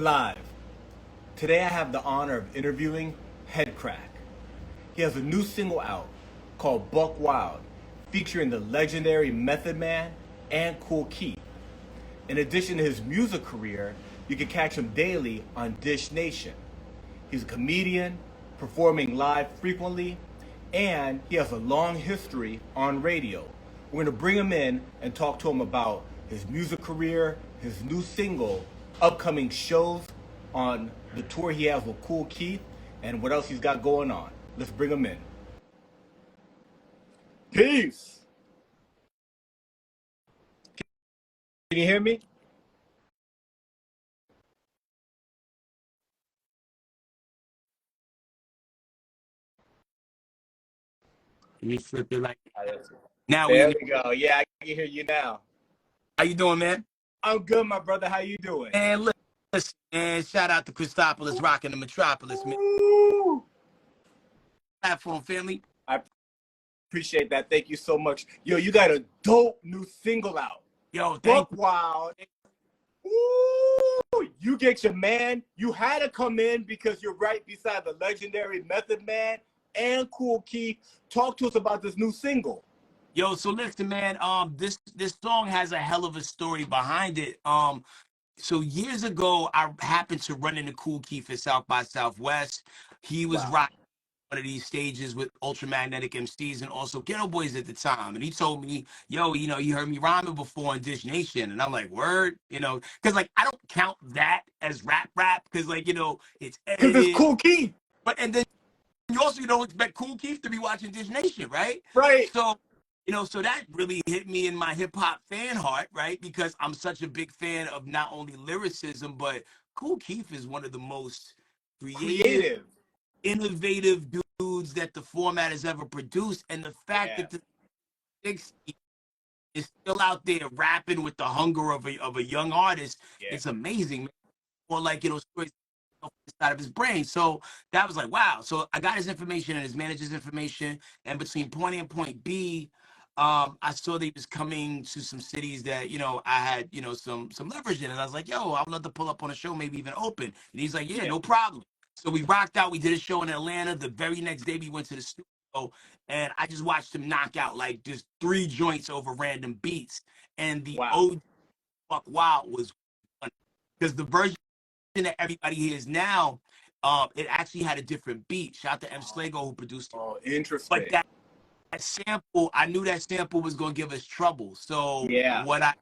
live. Today I have the honor of interviewing Headkrack. He has a new single out called Buckwild, featuring the legendary Method Man and Kool Keith. In addition to his music career, you can catch him daily on Dish Nation. He's a comedian, performing live frequently, and he has a long history on radio. We're going to bring him in and talk to him about his music career, his new single, upcoming shows on the tour he has with Kool Keith, and what else he's got going on. Let's bring him in. Peace. Can you hear me? Let me flip it like now. There we go. Yeah, I can hear you now. How you doing, man? I'm good, my brother. How you doing? And listen, man, shout out to Cristopolis rocking the metropolis, man. Ooh. Platform family. I appreciate that. Thank you so much. Yo, you got a dope new single out. Yo, thank you. Buckwild. Ooh, you get your man. You had to come in because you're right beside the legendary Method Man and Kool Keith. Talk to us about this new single. Yo, so listen, man. This song has a hell of a story behind it. So years ago, I happened to run into Kool Keith at South by Southwest. He was rocking one of these stages with ultramagnetic MCs and also Ghetto Boys at the time. And he told me, yo, you heard me rhyming before on Dish Nation. And I'm like, word, because like I don't count that as rap because like, it's edited. Because it's Kool Keith. But and then you also don't expect Kool Keith to be watching Dish Nation, right? Right. So so that really hit me in my hip hop fan heart, right? Because I'm such a big fan of not only lyricism, but Kool Keith is one of the most creative, innovative dudes that the format has ever produced. And the fact that the 60s is still out there rapping with the hunger of a young artist, it's amazing. Or like, stories inside of his brain. So that was like, wow. So I got his information and his manager's information. And between point A and point B, I saw that he was coming to some cities that, I had, some leverage in. And I was like, yo, I would love to pull up on a show, maybe even open. And he's like, yeah, no problem. So we rocked out. We did a show in Atlanta. The very next day we went to the studio and I just watched him knock out like just 3 joints over random beats. And the old Buckwild was fun because the version that everybody hears now, it actually had a different beat. Shout out to emcee who produced it. Oh, interesting. But that sample, I knew that sample was going to give us trouble. So what I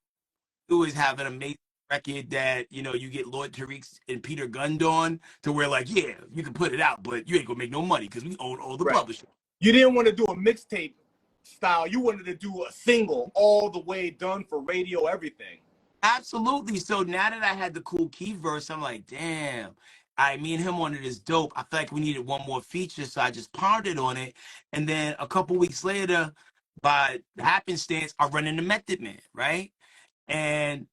do is have an amazing record that, you get Lord Tariq and Peter Gunned on to where like, yeah, you can put it out, but you ain't going to make no money because we own all the publishing. You didn't want to do a mixtape style. You wanted to do a single all the way done for radio, everything. Absolutely. So now that I had the Kool Keith verse, I'm like, damn. Me and him on it is dope. I feel like we needed one more feature, so I just pondered on it. And then a couple weeks later, by happenstance, I run into Method Man, right? And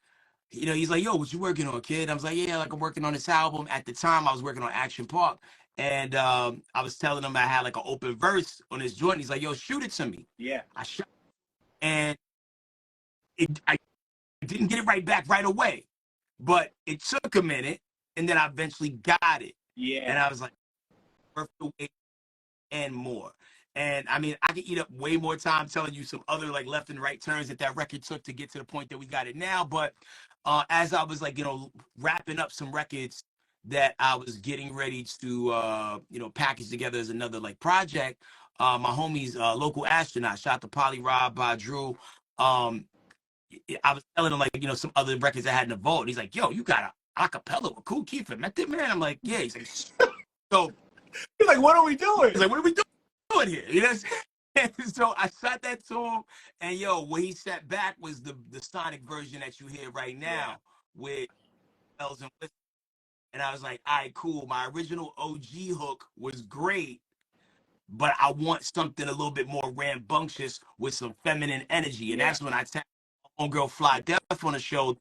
he's like, yo, what you working on, kid? I was like, yeah, like I'm working on this album. At the time, I was working on Action Park. And I was telling him I had like an open verse on his joint. He's like, yo, shoot it to me. Yeah. I shot it. And I didn't get it right back right away. But it took a minute. And then I eventually got it. Yeah. And I was like, worth the wait and more. And I mean, I could eat up way more time telling you some other like left and right turns that record took to get to the point that we got it now. But as I was like, wrapping up some records that I was getting ready to, package together as another like project, my homies, local astronaut, shout out to Polly, Rob, Drew. I was telling him like, some other records I had in the vault. He's like, yo, you got a acapella with Kool Keith and Method Man? I'm like, yeah. He's like, so he's like, what are we doing? He's like, what are we doing here? You know what I'm saying? So I shot that to him, and what he sat back was the sonic version that you hear right now with bells and whistles. And I was like, all right, cool. My original OG hook was great, but I want something a little bit more rambunctious with some feminine energy. And that's when I tapped my own girl Fly Deff on the show.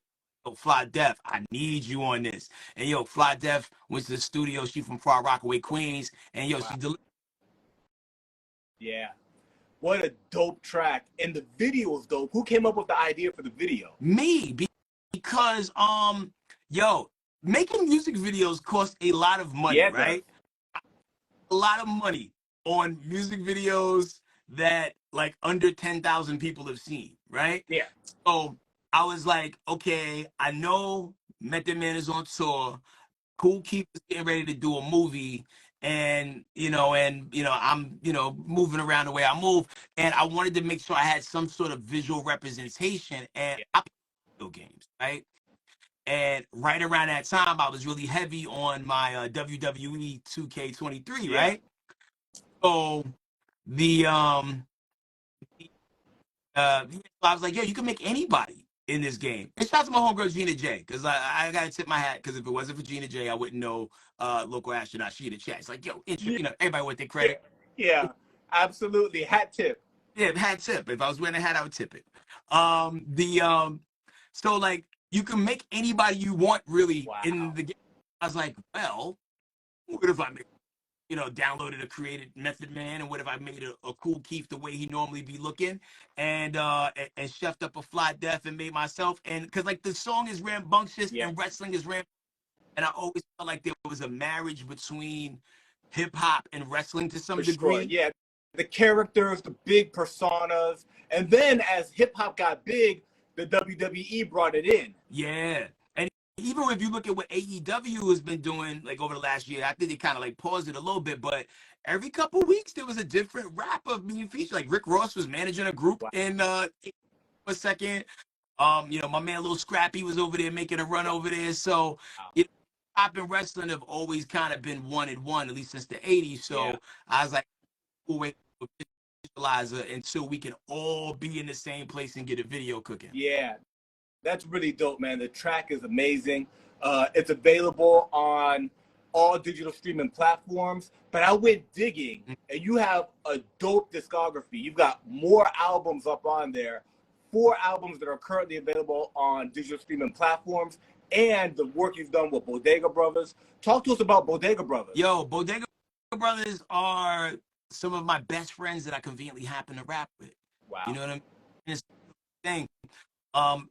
Fly Deff, I need you on this. And Fly Deff went to the studio. She from Far Rockaway, Queens. And she delivered. Yeah. What a dope track. And the video is dope. Who came up with the idea for the video? Me. Because making music videos costs a lot of money, Yeah, right? A lot of money on music videos that like under 10,000 people have seen, right? yeah, So I was like, okay, I know Method Man is on tour. Kool Keith is getting ready to do a movie, and I'm moving around the way I move, and I wanted to make sure I had some sort of visual representation, and yeah, I play video games, right? And right around that time, I was really heavy on my WWE 2K23, yeah. right? So the I was like, yo, you can make anybody in this game. And shout out to my homegirl Gina J, because I gotta tip my hat, because if it wasn't for Gina J, I wouldn't know local astronaut. She in the chat. It's like, yo, Yeah, everybody want their yeah, credit. yeah, absolutely. Hat tip. Yeah, hat tip. If I was wearing a hat, I would tip it. So like you can make anybody you want really in Wow. the game. I was like, well, what if I make downloaded a created Method Man, and what if I made a Kool Keith the way he normally be looking, and chefed up a fly Deff and made myself, and because like the song is rambunctious Yeah, and wrestling is and I always felt like there was a marriage between hip hop and wrestling to some for sure. degree. Yeah, the characters, the big personas, and then as hip hop got big, the WWE brought it in. Yeah. And even if you look at what AEW has been doing like over the last year, I think they kind of like paused it a little bit, but every couple of weeks there was a different rapper being featured. Like Rick Ross was managing a group Wow. in a second. My man Lil Scrappy was over there making a run over there. So hip-hop and wrestling have always kind of been one and one, at least since the 80s. Yeah, So I was like, we'll wait for visualizer until we can all be in the same place and get a video cooking. yeah. That's really dope, man. The track is amazing. It's available on all digital streaming platforms. But I went digging, and you have a dope discography. You've got more albums up on there, 4 albums that are currently available on digital streaming platforms, and the work you've done with Bodega Brothers. Talk to us about Bodega Brothers. Yo, Bodega Brothers are some of my best friends that I conveniently happen to rap with. Wow. You know what I mean? It's the thing.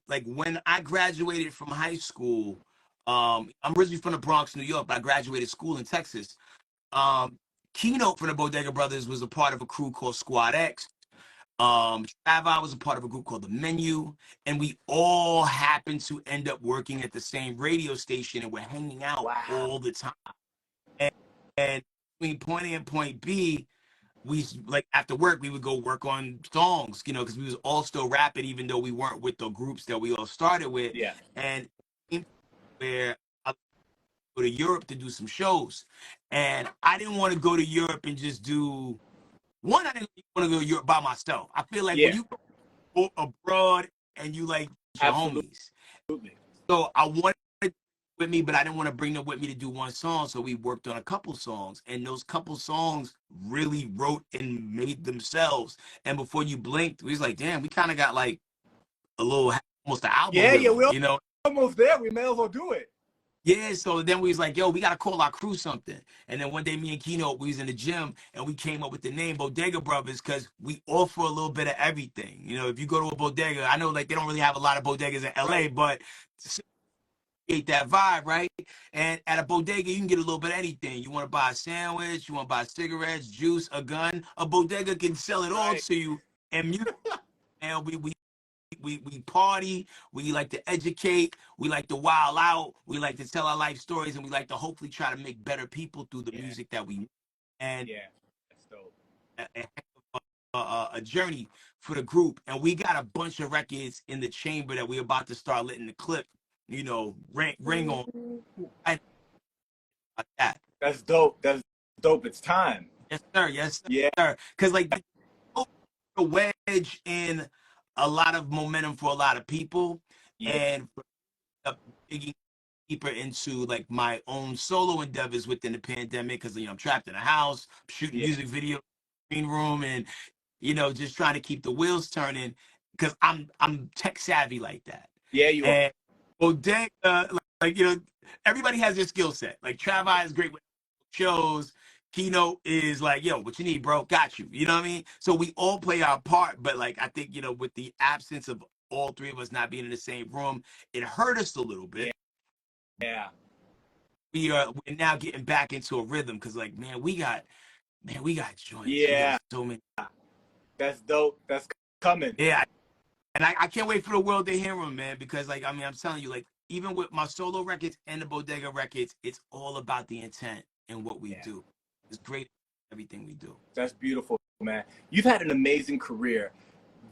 Like when I graduated from high school, I'm originally from the Bronx, New York, but I graduated school in Texas. Keynote from the Bodega Brothers was a part of a crew called Squad X. Travi was a part of a group called The Menu, and we all happened to end up working at the same radio station, and we're hanging out all the time. And between point A and point B, we like after work we would go work on songs, because we was all still rapping, even though we weren't with the groups that we all started with. Yeah. And where I go to Europe to do some shows, and I didn't want to go to Europe and just do one. I didn't want to go to Europe by myself. I feel like when you go abroad and you like your homies, so I wanted with me, but I didn't want to bring them with me to do one song. So we worked on a couple songs, and those couple songs really wrote and made themselves. And before you blinked, we was like, damn, we kind of got like a little, almost an album. Yeah, we're almost there. We may as well do it. Yeah, so then we was like, yo, we got to call our crew something. And then one day me and Keynote, we was in the gym, and we came up with the name Bodega Brothers because we offer a little bit of everything. If you go to a bodega, I know like they don't really have a lot of bodegas in LA, but that vibe, right? And at a bodega, you can get a little bit of anything. You want to buy a sandwich, you want to buy cigarettes, juice, a gun. A bodega can sell it all to you. And music, and we party, we like to educate, we like to wild out, we like to tell our life stories, and we like to hopefully try to make better people through the music that we make. And that's dope. A journey for the group. And we got a bunch of records in the chamber that we're about to start letting the clip ring on. Like that. That's dope. That's dope. It's time. Yes, sir. Yes, sir. Yeah. Because like the wedge in a lot of momentum for a lot of people, and digging deeper into like my own solo endeavors within the pandemic, because I'm trapped in a house, shooting music video, green room, and just trying to keep the wheels turning because I'm tech savvy like that. Yeah, you are. Bodega, everybody has their skill set. Like Travi is great with shows. Keynote is like, yo, what you need, bro? Got you. You know what I mean? So we all play our part, but like I think, with the absence of all three of us not being in the same room, it hurt us a little bit. Yeah. we're now getting back into a rhythm because like we got joints. Yeah. We got so many. That's dope. That's coming. Yeah. And I can't wait for the world to hear them, man, because like I'm telling you, like even with my solo records and the Bodega records, it's all about the intent and what we do. It's great everything we do. That's beautiful, man. You've had an amazing career,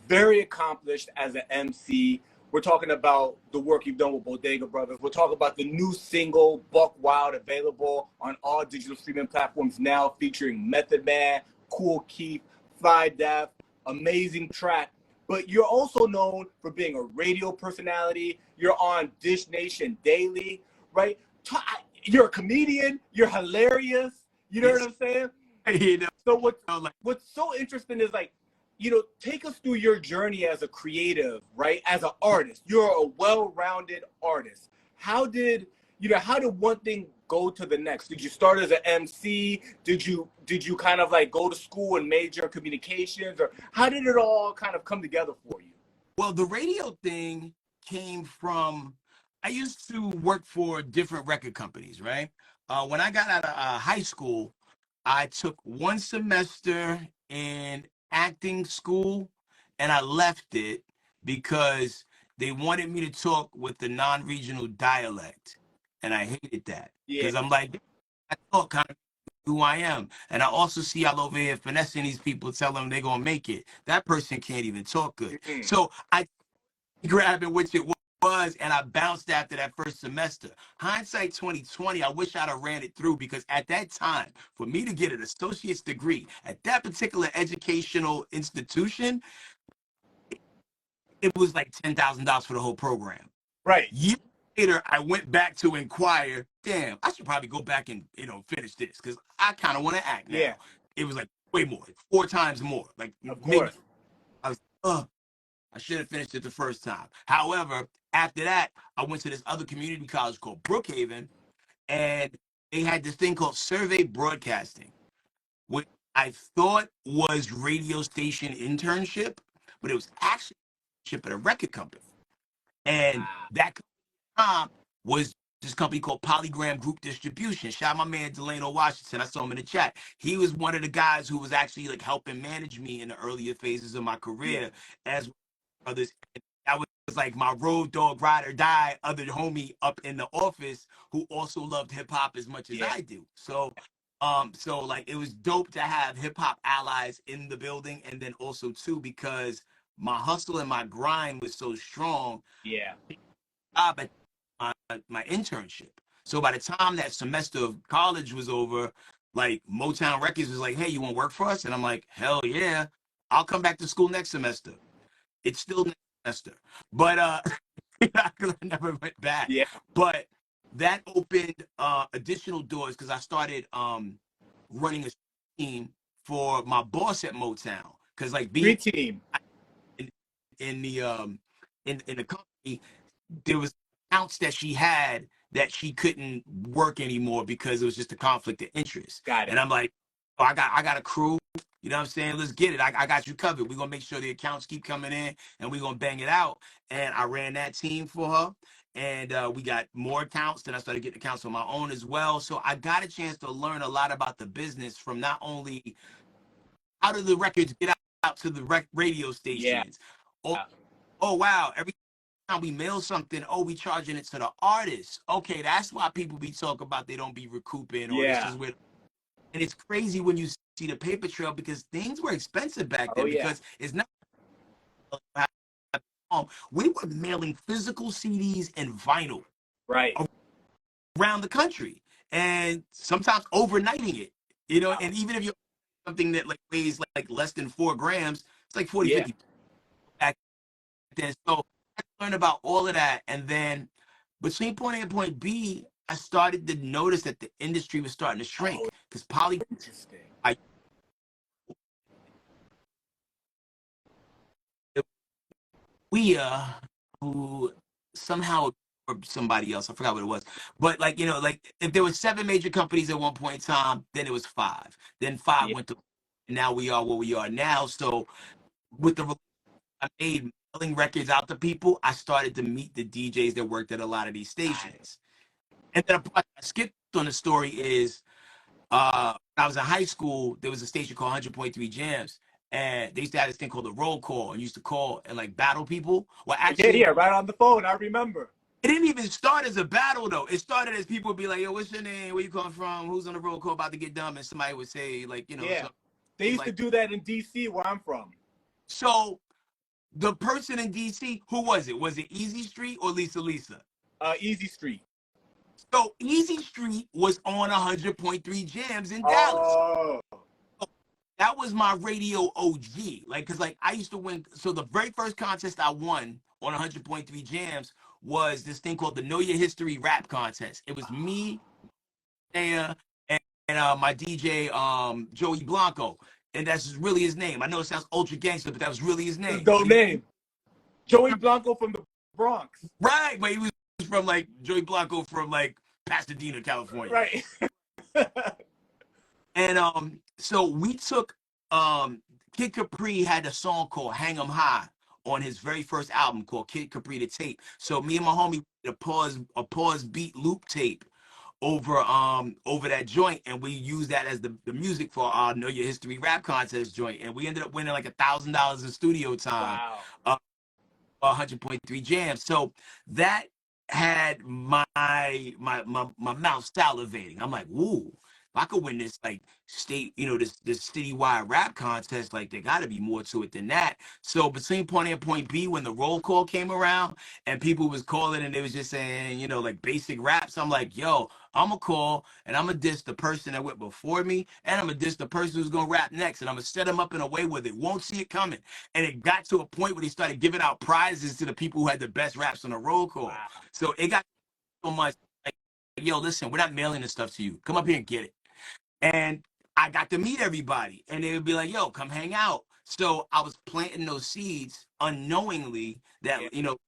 very accomplished as an MC. We're talking about the work you've done with Bodega Brothers. We're talking about the new single, Buckwild, available on all digital streaming platforms now, featuring Method Man, Kool Keith, Deff, amazing track. But you're also known for being a radio personality. You're on Dish Nation Daily, right? You're a comedian. You're hilarious. You know what I'm saying? You know, so what's so interesting is like, take us through your journey as a creative, right? As an artist, you're a well-rounded artist. How did one thing go to the next? Did you start as an MC? Did you kind of like go to school and major in communications, or how did it all kind of come together for you? Well, the radio thing came from, I used to work for different record companies, right? When I got out of high school, I took one semester in acting school and I left it because they wanted me to talk with the non-regional dialect. And I hated that because I'm like, I talk kind of who I am. And I also see y'all over here finessing these people, tell them they're going to make it. That person can't even talk good. So I grabbing which it was, and I bounced after that first semester. Hindsight 2020, I wish I'd have ran it through because at that time, for me to get an associate's degree at that particular educational institution, it was like $10,000 for the whole program. Right. Years later, I went back to inquire, damn, I should probably go back and, finish this because I kind of want to act now. Yeah. It was like way more, 4 times more. Like, of course. I was, I should have finished it the first time. However, after that, I went to this other community college called Brookhaven, and they had this thing called survey broadcasting, which I thought was radio station internship, but it was actually at a record company. And that was this company called Polygram Group Distribution. Shout out my man Delano Washington. I saw him in the chat. He was one of the guys who was actually like helping manage me in the earlier phases of my career as others. That was like my road dog, ride or die, other homie up in the office who also loved hip hop as much as I do. So like it was dope to have hip hop allies in the building, and then also too because my hustle and my grind was so strong. At my internship. So by the time that semester of college was over, like Motown Records was like, "Hey, you want to work for us?" And I'm like, "Hell yeah, I'll come back to school next semester." It's still next semester, but I never went back. But that opened additional doors because I started running a team for my boss at Motown. Because like being team in the company, there was accounts that she had that she couldn't work anymore because it was just a conflict of interest. Got it. And I'm like, oh, I got a crew. You know what I'm saying? Let's get it. I got you covered. We're going to make sure the accounts keep coming in and we're going to bang it out. And I ran that team for her. And we got more accounts. Then I started getting accounts on my own as well. So I got a chance to learn a lot about the business from not only how do the records get out to the radio stations. Oh, wow. Every time we mail something, we charging it to the artist. Okay, that's why people be talking about they don't be recouping or this is where. And it's crazy when you see the paper trail because things were expensive back then because it's not. We were mailing physical CDs and vinyl around the country and sometimes overnighting it, and even if you're something that like weighs like less than 4 grams, it's like 40, 50 back then. So I learned about all of that. And then between point A and point B, I started to notice that the industry was starting to shrink because who somehow or somebody else, I forgot what it was, but like like if there was 7 major companies at one point in time, then it was 5, then 5 went to, now we are where we are now. So with the I made mailing records out to people, I started to meet the DJs that worked at a lot of these stations. And then a part I skipped on the story is when I was in high school, there was a station called 100.3 Jams, and they used to have this thing called the roll call, and used to call and like battle people. Well, actually, Yeah, right on the phone. I remember. it didn't even start as a battle though. It started as people would be like, "Yo, what's your name? Where you come from? Who's on the roll call about to get dumb?" And somebody would say, like, you know, Yeah, so they used like, to do that in DC, where I'm from. so the person in DC, who was it? Was it Easy Street or Lisa Lisa? Easy Street. So Easy Street was on 100.3 Jams in Dallas. Oh. That was my radio OG. Like, cause like I used to win. So the very first contest I won on 100.3 Jams was this thing called the Know Your History Rap Contest. It was me, and my DJ Joey Blanco. And that's really his name. I know it sounds ultra gangster, but that was really his name. Dope name. Joey Blanco from the Bronx. Right, but he was from like Joey Blanco from like Pasadena, California. Right. And so we took Kid Capri had a song called Hang 'em High on his very first album called Kid Capri the Tape. So me and my homie did a pause beat loop tape over that joint, and we used that as the music for our Know Your History Rap Contest joint, and we ended up winning like $1,000 in studio time. Wow. 100.3 Jams. So that had my mouth salivating. I'm like, woo, if I could win this like state, you know, this citywide rap contest, like there got to be more to it than that. So between point A and point B, when the roll call came around and people was calling and they was just saying, you know, like basic raps, I'm like, yo, I'm gonna call and I'm gonna diss the person that went before me, and I'm gonna diss the person who's gonna rap next, and I'm gonna set them up in a way where they won't see it coming. And it got to a point where they started giving out prizes to the people who had the best raps on the roll call. Wow. So it got so much like, yo, listen, we're not mailing this stuff to you. Come up here and get it. And I got to meet everybody, and they would be like, yo, come hang out. So I was planting those seeds unknowingly that, you know,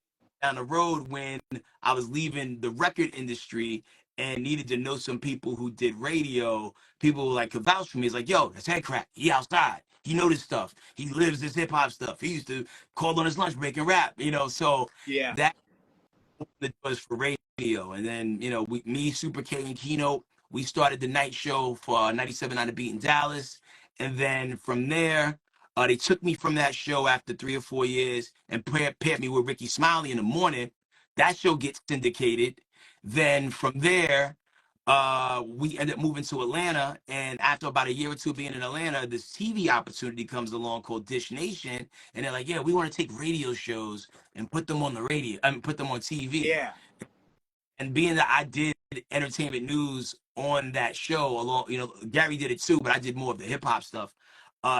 down the road when I was leaving the record industry and needed to know some people who did radio, people like could vouch for me. It's like, yo, that's Headkrack. He outside. He know this stuff. He lives this hip hop stuff. He used to call on his lunch break and rap, you know. So Yeah, that was for radio. And then, you know, me, Super K, and Keynote, we started the night show for 97.9 The Beat in Dallas. And then from there, they took me from that show after 3 or 4 years and paired me with Ricky Smiley in the morning. That show gets syndicated. Then from there, we ended up moving to Atlanta. And after about a year or two being in Atlanta, this TV opportunity comes along called Dish Nation. And they're like, yeah, we want to take radio shows and put them on the radio, I mean, put them on TV. yeah. And being that I did entertainment news on that show along, you know, Gary did it too, but I did more of the hip hop stuff.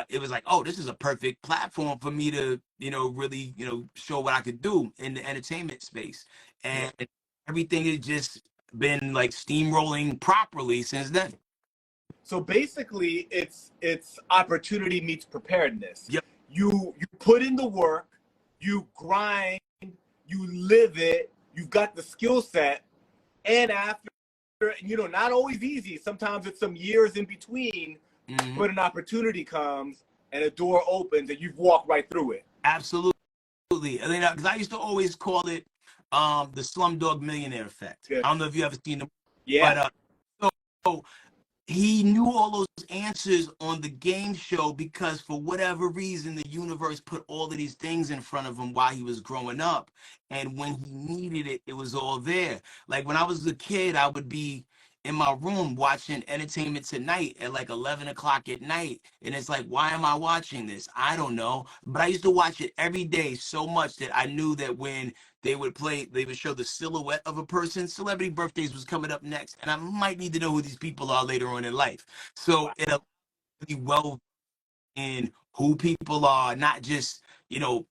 It was like, oh, this is a perfect platform for me to, you know, really, you know, show what I could do in the entertainment space. And everything has just been like steamrolling properly since then. So basically, it's opportunity meets preparedness. Yep. You put in the work, you grind, you live it, you've got the skill set, and after, you know, not always easy. Sometimes it's some years in between, but an opportunity comes and a door opens and you've walked right through it. Absolutely. And then, because I used to always call it the Slumdog Millionaire effect. Yeah. I don't know if you ever seen them. Yeah. But so he knew all those answers on the game show because for whatever reason, the universe put all of these things in front of him while he was growing up. And when he needed it, it was all there. Like when I was a kid, I would be in my room watching Entertainment Tonight at like 11 o'clock at night. And it's like, why am I watching this? I don't know. But I used to watch it every day so much that I knew that when they would show the silhouette of a person. Celebrity birthdays was coming up next, and I might need to know who these people are later on in life. So it really well in who people are, not just you know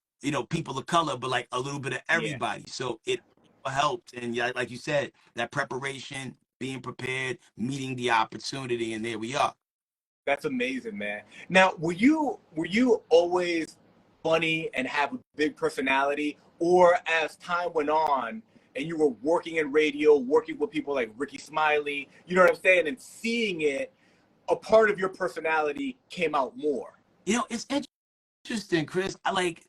people of color, but like a little bit of everybody. Yeah. So it helped, and yeah, like you said, that preparation, being prepared, meeting the opportunity, and there we are. That's amazing, man. Now, were you always funny and have a big personality? Or as time went on and you were working in radio, working with people like Ricky Smiley, you know what I'm saying, and seeing it, a part of your personality came out more? You know, it's interesting, Chris. I like,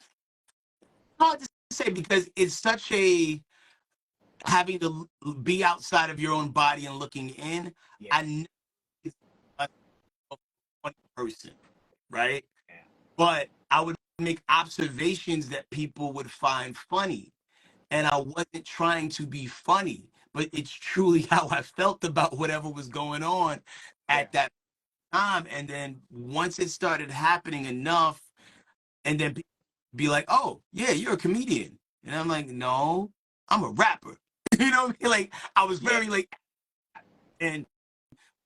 hard to say because it's such a having to be outside of your own body and looking in, I know it's a funny person, right? But I would make observations that people would find funny. And I wasn't trying to be funny, but it's truly how I felt about whatever was going on at that time. And then once it started happening enough, and then people be like, "Oh, yeah, you're a comedian," and I'm like, "No, I'm a rapper." You know what I mean? Like I was very like, and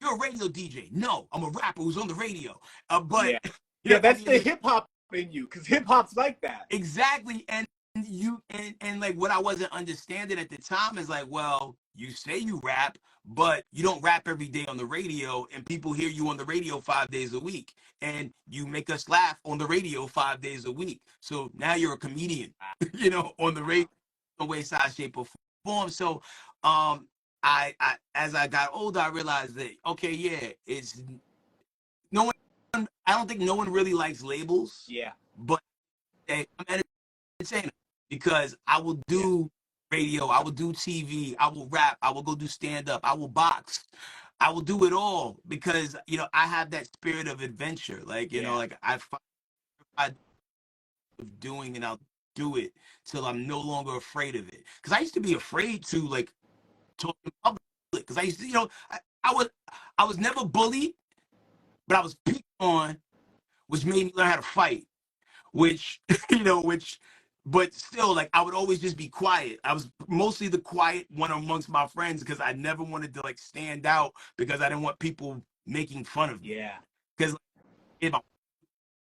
you're a radio DJ. No, I'm a rapper who's on the radio. But yeah, that's the hip hop in you, because hip hop's like that. Exactly. And and like what I wasn't understanding at the time is like, well, you say you rap, but you don't rap every day on the radio, and people hear you on the radio 5 days a week, and you make us laugh on the radio 5 days a week. So now you're a comedian, you know, on the radio, no way, size, shape, or form. So I as I got older, I realized that okay, yeah, it's no one. I don't think no one really likes labels. Yeah. But I'm entertaining because I will do radio, I will do TV, I will rap, I will go do stand up, I will box, I will do it all because you know I have that spirit of adventure. Like you know, like I find of doing and I'll do it till I'm no longer afraid of it. Because I used to be afraid to like talk in public. Because I used to, you know, I was never bullied, but I was picked on, which made me learn how to fight. Which you know, but still, like I would always just be quiet. I was mostly the quiet one amongst my friends because I never wanted to like stand out because I didn't want people making fun of me. Yeah. Because if I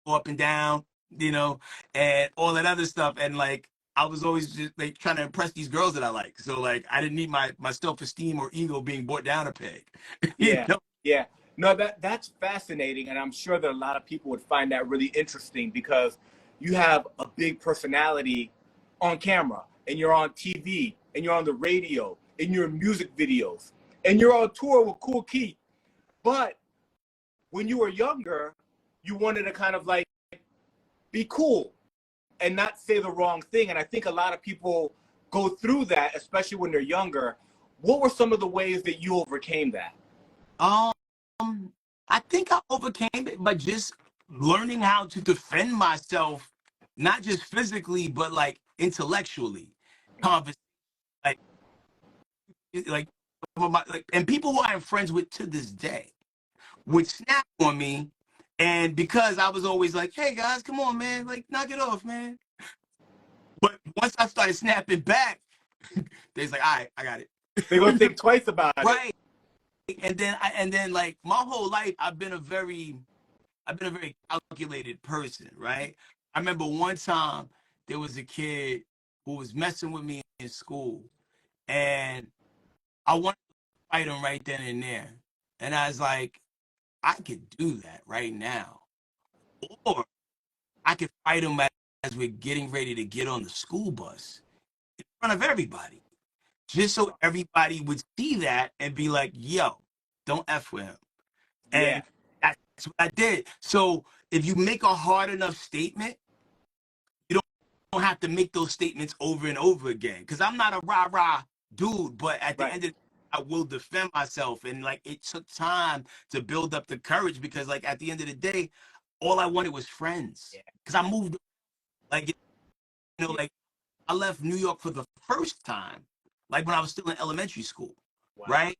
go up and down, you know, and all that other stuff, and like I was always just like trying to impress these girls that I like. So like I didn't need my self-esteem or ego being brought down a peg. You know? Yeah. No, that's fascinating, and I'm sure that a lot of people would find that really interesting because you have a big personality on camera, and you're on TV, and you're on the radio, and you're in music videos, and you're on tour with Kool Keith. But when you were younger, you wanted to kind of like be cool and not say the wrong thing. And I think a lot of people go through that, especially when they're younger. What were some of the ways that you overcame that? I think I overcame it by just learning how to defend myself, not just physically, but like intellectually. Convers like like, and people who I'm friends with to this day would snap on me, and because I was always like, "Hey guys, come on, man, like knock it off, man." But once I started snapping back, they's like, "All right, I got it." They gonna think twice about it. Right. And then like my whole life I've been a very calculated person, right? I remember one time there was a kid who was messing with me in school, and I wanted to fight him right then and there. And I was like, I could do that right now, or I could fight him as we're getting ready to get on the school bus in front of everybody, just so everybody would see that and be like, "Yo, don't F with him." And that's what I did. So if you make a hard enough statement, you don't have to make those statements over and over again. Because I'm not a rah-rah dude, but at the end of the day, I will defend myself. And like it took time to build up the courage because like at the end of the day, all I wanted was friends. Because I moved, like, you know, like I left New York for the first time, like when I was still in elementary school, right?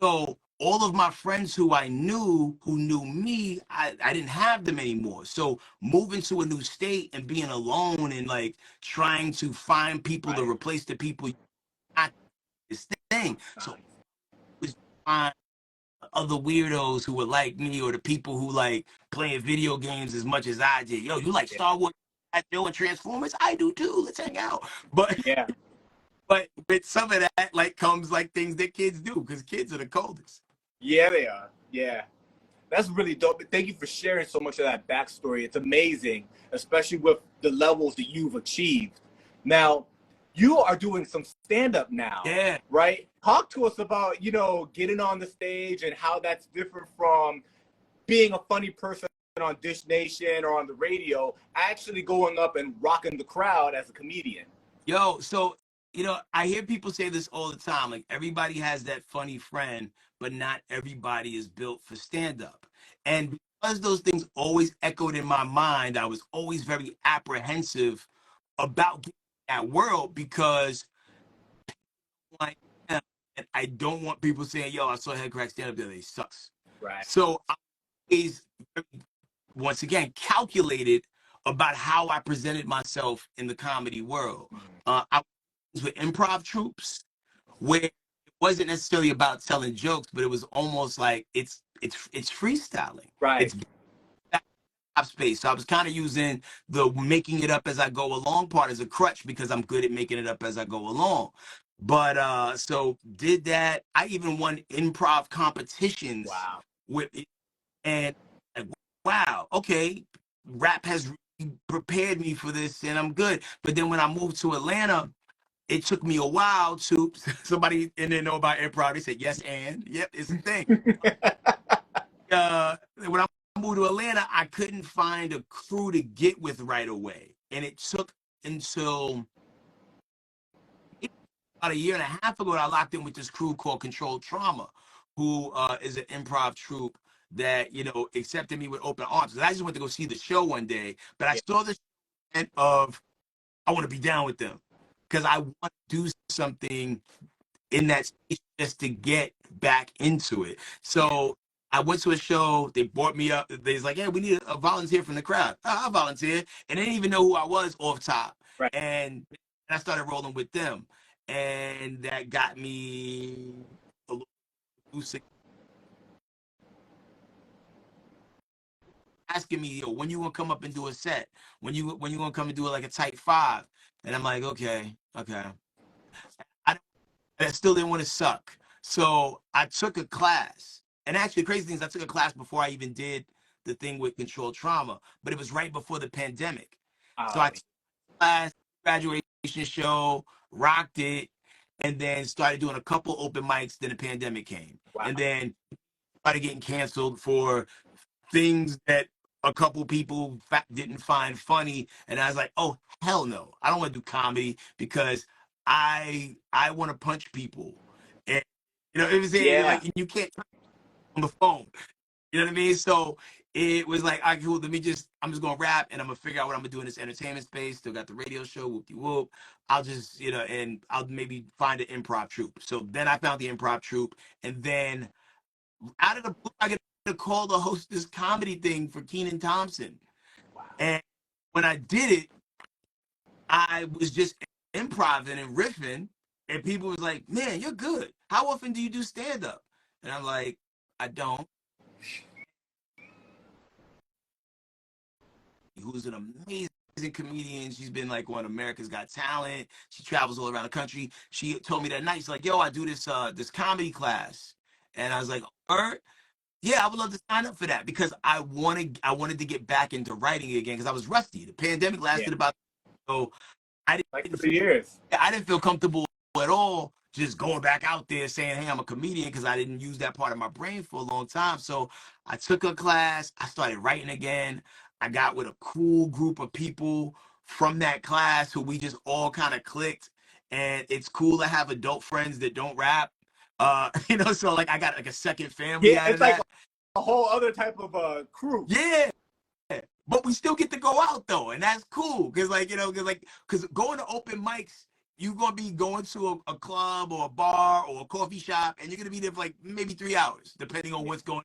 So all of my friends who I knew, who knew me, I didn't have them anymore. So moving to a new state and being alone and like trying to find people to replace the people, not this thing. So it was find other weirdos who were like me or the people who like playing video games as much as I did. Yo, you like Star Wars and Transformers? I do too. Let's hang out. But but with some of that like comes like things that kids do because kids are the coldest. Yeah, they are. Yeah. That's really dope. Thank you for sharing so much of that backstory. It's amazing, especially with the levels that you've achieved. Now, you are doing some stand-up now, right? Talk to us about, you know, getting on the stage and how that's different from being a funny person on Dish Nation or on the radio, actually going up and rocking the crowd as a comedian. Yo, so I hear people say this all the time. Like, everybody has that funny friend, but not everybody is built for stand-up. And because those things always echoed in my mind, I was always very apprehensive about getting in that world because I am, and I don't want people saying, yo, I saw Headkrack stand-up the other day. Sucks. Right. So I always, once again, calculated about how I presented myself in the comedy world. I was with improv troops where it wasn't necessarily about telling jokes, but it was almost like it's freestyling. Right. It's space. So I was kind of using the making it up as I go along part as a crutch because I'm good at making it up as I go along. But so did that. I even won improv competitions. Wow. With it, and like, wow, okay, rap has really prepared me for this, and I'm good. But then when I moved to Atlanta, it took me a while to somebody in there know about improv. They said yes, and yep, it's a thing. When I moved to Atlanta, I couldn't find a crew to get with right away, and it took until about a year and a half ago that I locked in with this crew called Controlled Trauma, who is an improv troupe that accepted me with open arms. And I just went to go see the show one day, but I saw the end of I want to be down with them because I want to do something in that space just to get back into it. So I went to a show. They brought me up. They was like, "Yeah, we need a volunteer from the crowd." I'll volunteer, and they didn't even know who I was off top. Right. And I started rolling with them, and that got me a little loose. Asking me, yo, when you gonna come up and do a set? When you gonna come and do it like a type 5? And I'm like, okay. I still didn't want to suck. So I took a class. And actually, the crazy thing is I took a class before I even did the thing with Controlled Trauma, but it was right before the pandemic. So I took a class, graduation show, rocked it, and then started doing a couple open mics. Then the pandemic came. Wow. And then started getting canceled for things that a couple people didn't find funny. And I was like, oh, hell no. I don't want to do comedy because I want to punch people. And it was like you can't on the phone. You know what I mean? So it was like, all right, cool, I'm just gonna rap and I'm gonna figure out what I'm gonna do in this entertainment space. Still got the radio show, whoop-de-whoop. I'll just, and I'll maybe find an improv troupe. So then I found the improv troupe, and then out of the blue, I get a call to host this comedy thing for Kenan Thompson. Wow. And when I did it, I was just improvising and riffing, and people was like, man, you're good. How often do you do stand-up? And I'm like, I don't. Who's an amazing comedian. She's been like on America's Got Talent. She travels all around the country. She told me that night, she's like, yo, I do this comedy class. And I was like, yeah, I would love to sign up for that because I wanted to get back into writing again because I was rusty. The pandemic lasted about, so I didn't like 3 years. I didn't feel comfortable at all just going back out there saying, hey, I'm a comedian, because I didn't use that part of my brain for a long time. So I took a class. I started writing again. I got with a cool group of people from that class who we just all kind of clicked. And it's cool to have adult friends that don't rap. So like I got like a second family out of that. It's like a whole other type of crew. Yeah. But we still get to go out though, and that's cool because because going to open mics, you're gonna be going to a club or a bar or a coffee shop, and you're gonna be there for like maybe 3 hours, depending on what's going on.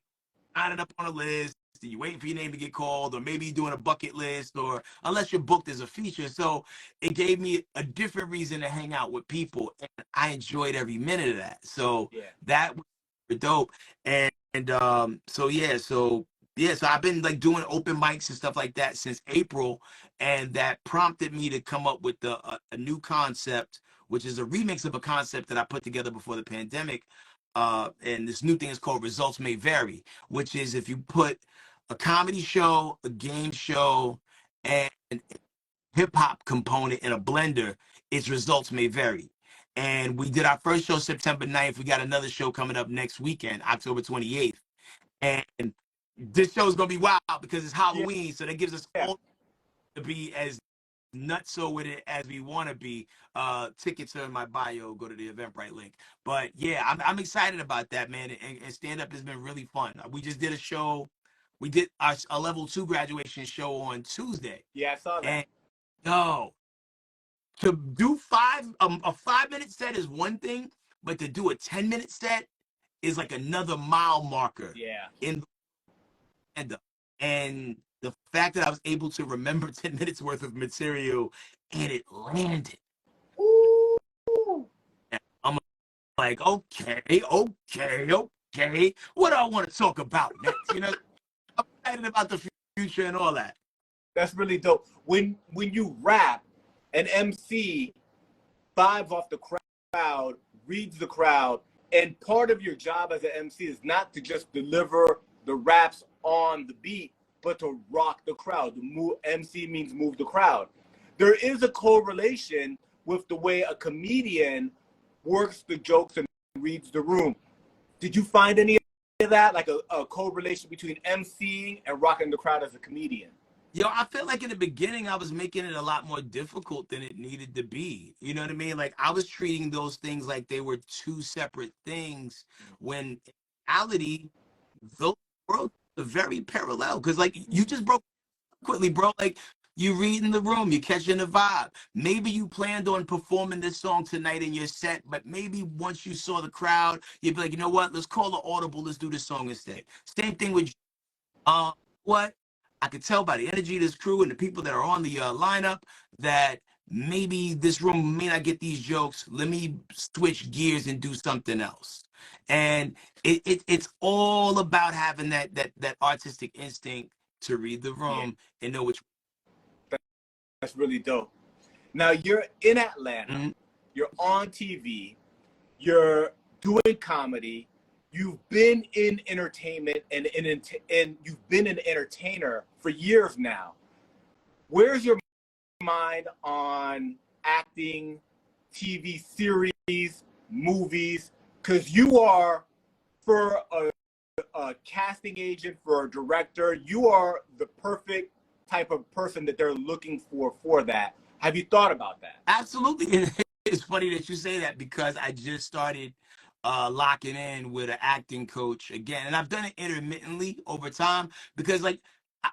Signing up on a list, you waiting for your name to get called, or maybe doing a bucket list, or unless you're booked as a feature. So it gave me a different reason to hang out with people, and I enjoyed every minute of that. So that was dope, so I've been like doing open mics and stuff like that since April, and that prompted me to come up with a new concept, which is a remix of a concept that I put together before the pandemic. And this new thing is called Results May Vary, which is if you put a comedy show, a game show, and hip hop component in a blender, its results may vary. And we did our first show September 9th. We got another show coming up next weekend, October 28th. And this show is gonna be wild because it's Halloween, so that gives us all to be as nutso with it as we want to be. Tickets are in my bio. Go to the Eventbrite link. But yeah, I'm excited about that, man. And stand up has been really fun. We just did a show. We did a level 2 graduation show on Tuesday. Yeah, I saw that. And yo, to do a 5-minute set is one thing, but to do a 10-minute set is like another mile marker. Yeah. In the and the fact that I was able to remember 10 minutes worth of material and it landed. Ooh. I'm like, okay. What do I want to talk about next? You know, I'm excited about the future and all that. That's really dope. When you rap, an MC vibes off the crowd, reads the crowd, and part of your job as an MC is not to just deliver the raps on the beat, but to rock the crowd. MC means move the crowd. There is a correlation with the way a comedian works the jokes and reads the room. Did you find any of that, like a correlation between MCing and rocking the crowd as a comedian? Yo, I feel like in the beginning I was making it a lot more difficult than it needed to be. You know what I mean? Like I was treating those things like they were two separate things when in reality, those worlds are very parallel. Because like you just broke quickly, bro. Like you read in the room, you catching the vibe. Maybe you planned on performing this song tonight in your set, but maybe once you saw the crowd, you'd be like, you know what? Let's call an audible. Let's do this song instead. Same thing with what I could tell by the energy of this crew and the people that are on the lineup that maybe this room may not get these jokes. Let me switch gears and do something else. And it's all about having that artistic instinct to read the room and know which. That's really dope. Now you're in Atlanta, you're on TV, you're doing comedy, you've been in entertainment and you've been an entertainer for years now. Where's your mind on acting, TV series, movies? Because you are, for a casting agent, for a director, you are the perfect type of person that they're looking for that. Have you thought about that? Absolutely. It's funny that you say that because I just started locking in with an acting coach again. And I've done it intermittently over time because like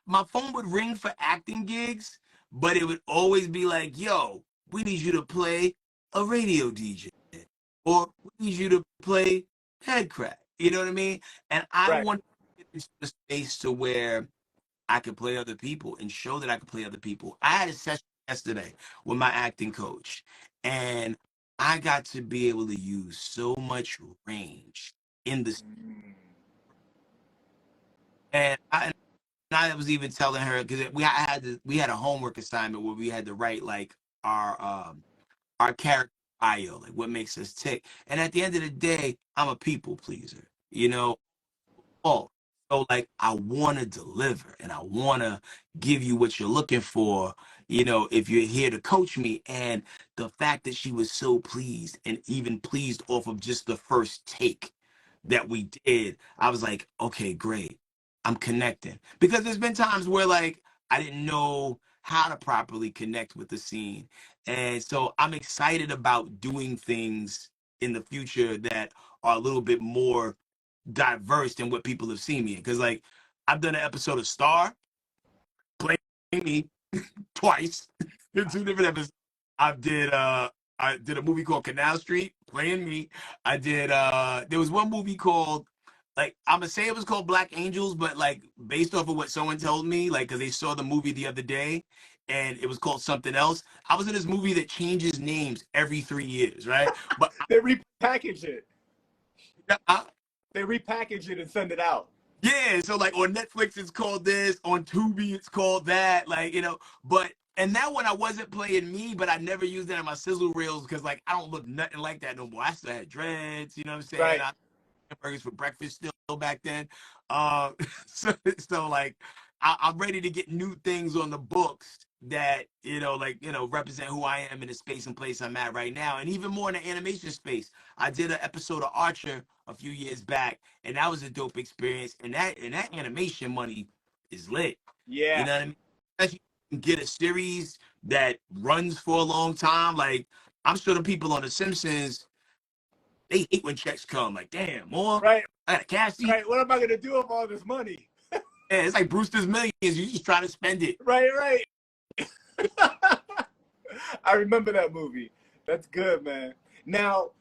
my phone would ring for acting gigs, but it would always be like, yo, we need you to play a radio DJ or we need you to play Headkrack. You know what I mean? And I want to get into the space to where I could play other people and show that I could play other people. I had a session yesterday with my acting coach, and I got to be able to use so much range in the. And I was even telling her because we had a homework assignment where we had to write like our character bio, like what makes us tick. And at the end of the day, I'm a people pleaser, you know. Oh, so like I want to deliver and I want to give you what you're looking for, you know, if you're here to coach me. And the fact that she was so pleased and even pleased off of just the first take that we did, I was like, okay, great. I'm connecting. Because there's been times where like I didn't know how to properly connect with the scene. And so I'm excited about doing things in the future that are a little bit more diverse than what people have seen me in. Because like I've done an episode of Star, playing me twice in 2 different episodes. I did a movie called Canal Street, playing me. I did there was one movie called, like, I'm gonna say it was called Black Angels, but like based off of what someone told me, like because they saw the movie the other day and it was called something else. I was in this movie that changes names every 3 years, right? But they repackage it. I, They repackage it and send it out. yeah, so like on Netflix it's called this, on Tubi it's called that, like, you know, but and that one I wasn't playing me, but I never used that in my sizzle reels because like I don't look nothing like that no more. I still had dreads, you know what I'm saying? Right. I had burgers for breakfast still back then. Uh, so like I'm ready to get new things on the books that, you know, like, you know, represent who I am in the space and place I'm at right now. And even more in the animation space. I did an episode of Archer a few years back, and that was a dope experience. And that animation money is lit. Yeah. You know what I mean? Especially you can get a series that runs for a long time. Like, I'm sure the people on The Simpsons, they hate when checks come. Like, damn, more? Right. I got a cash seat? Right. What am I gonna do with all this money? Yeah, it's like Brewster's Millions. You just try to spend it. Right. Right. I remember that movie. That's good, man. Now,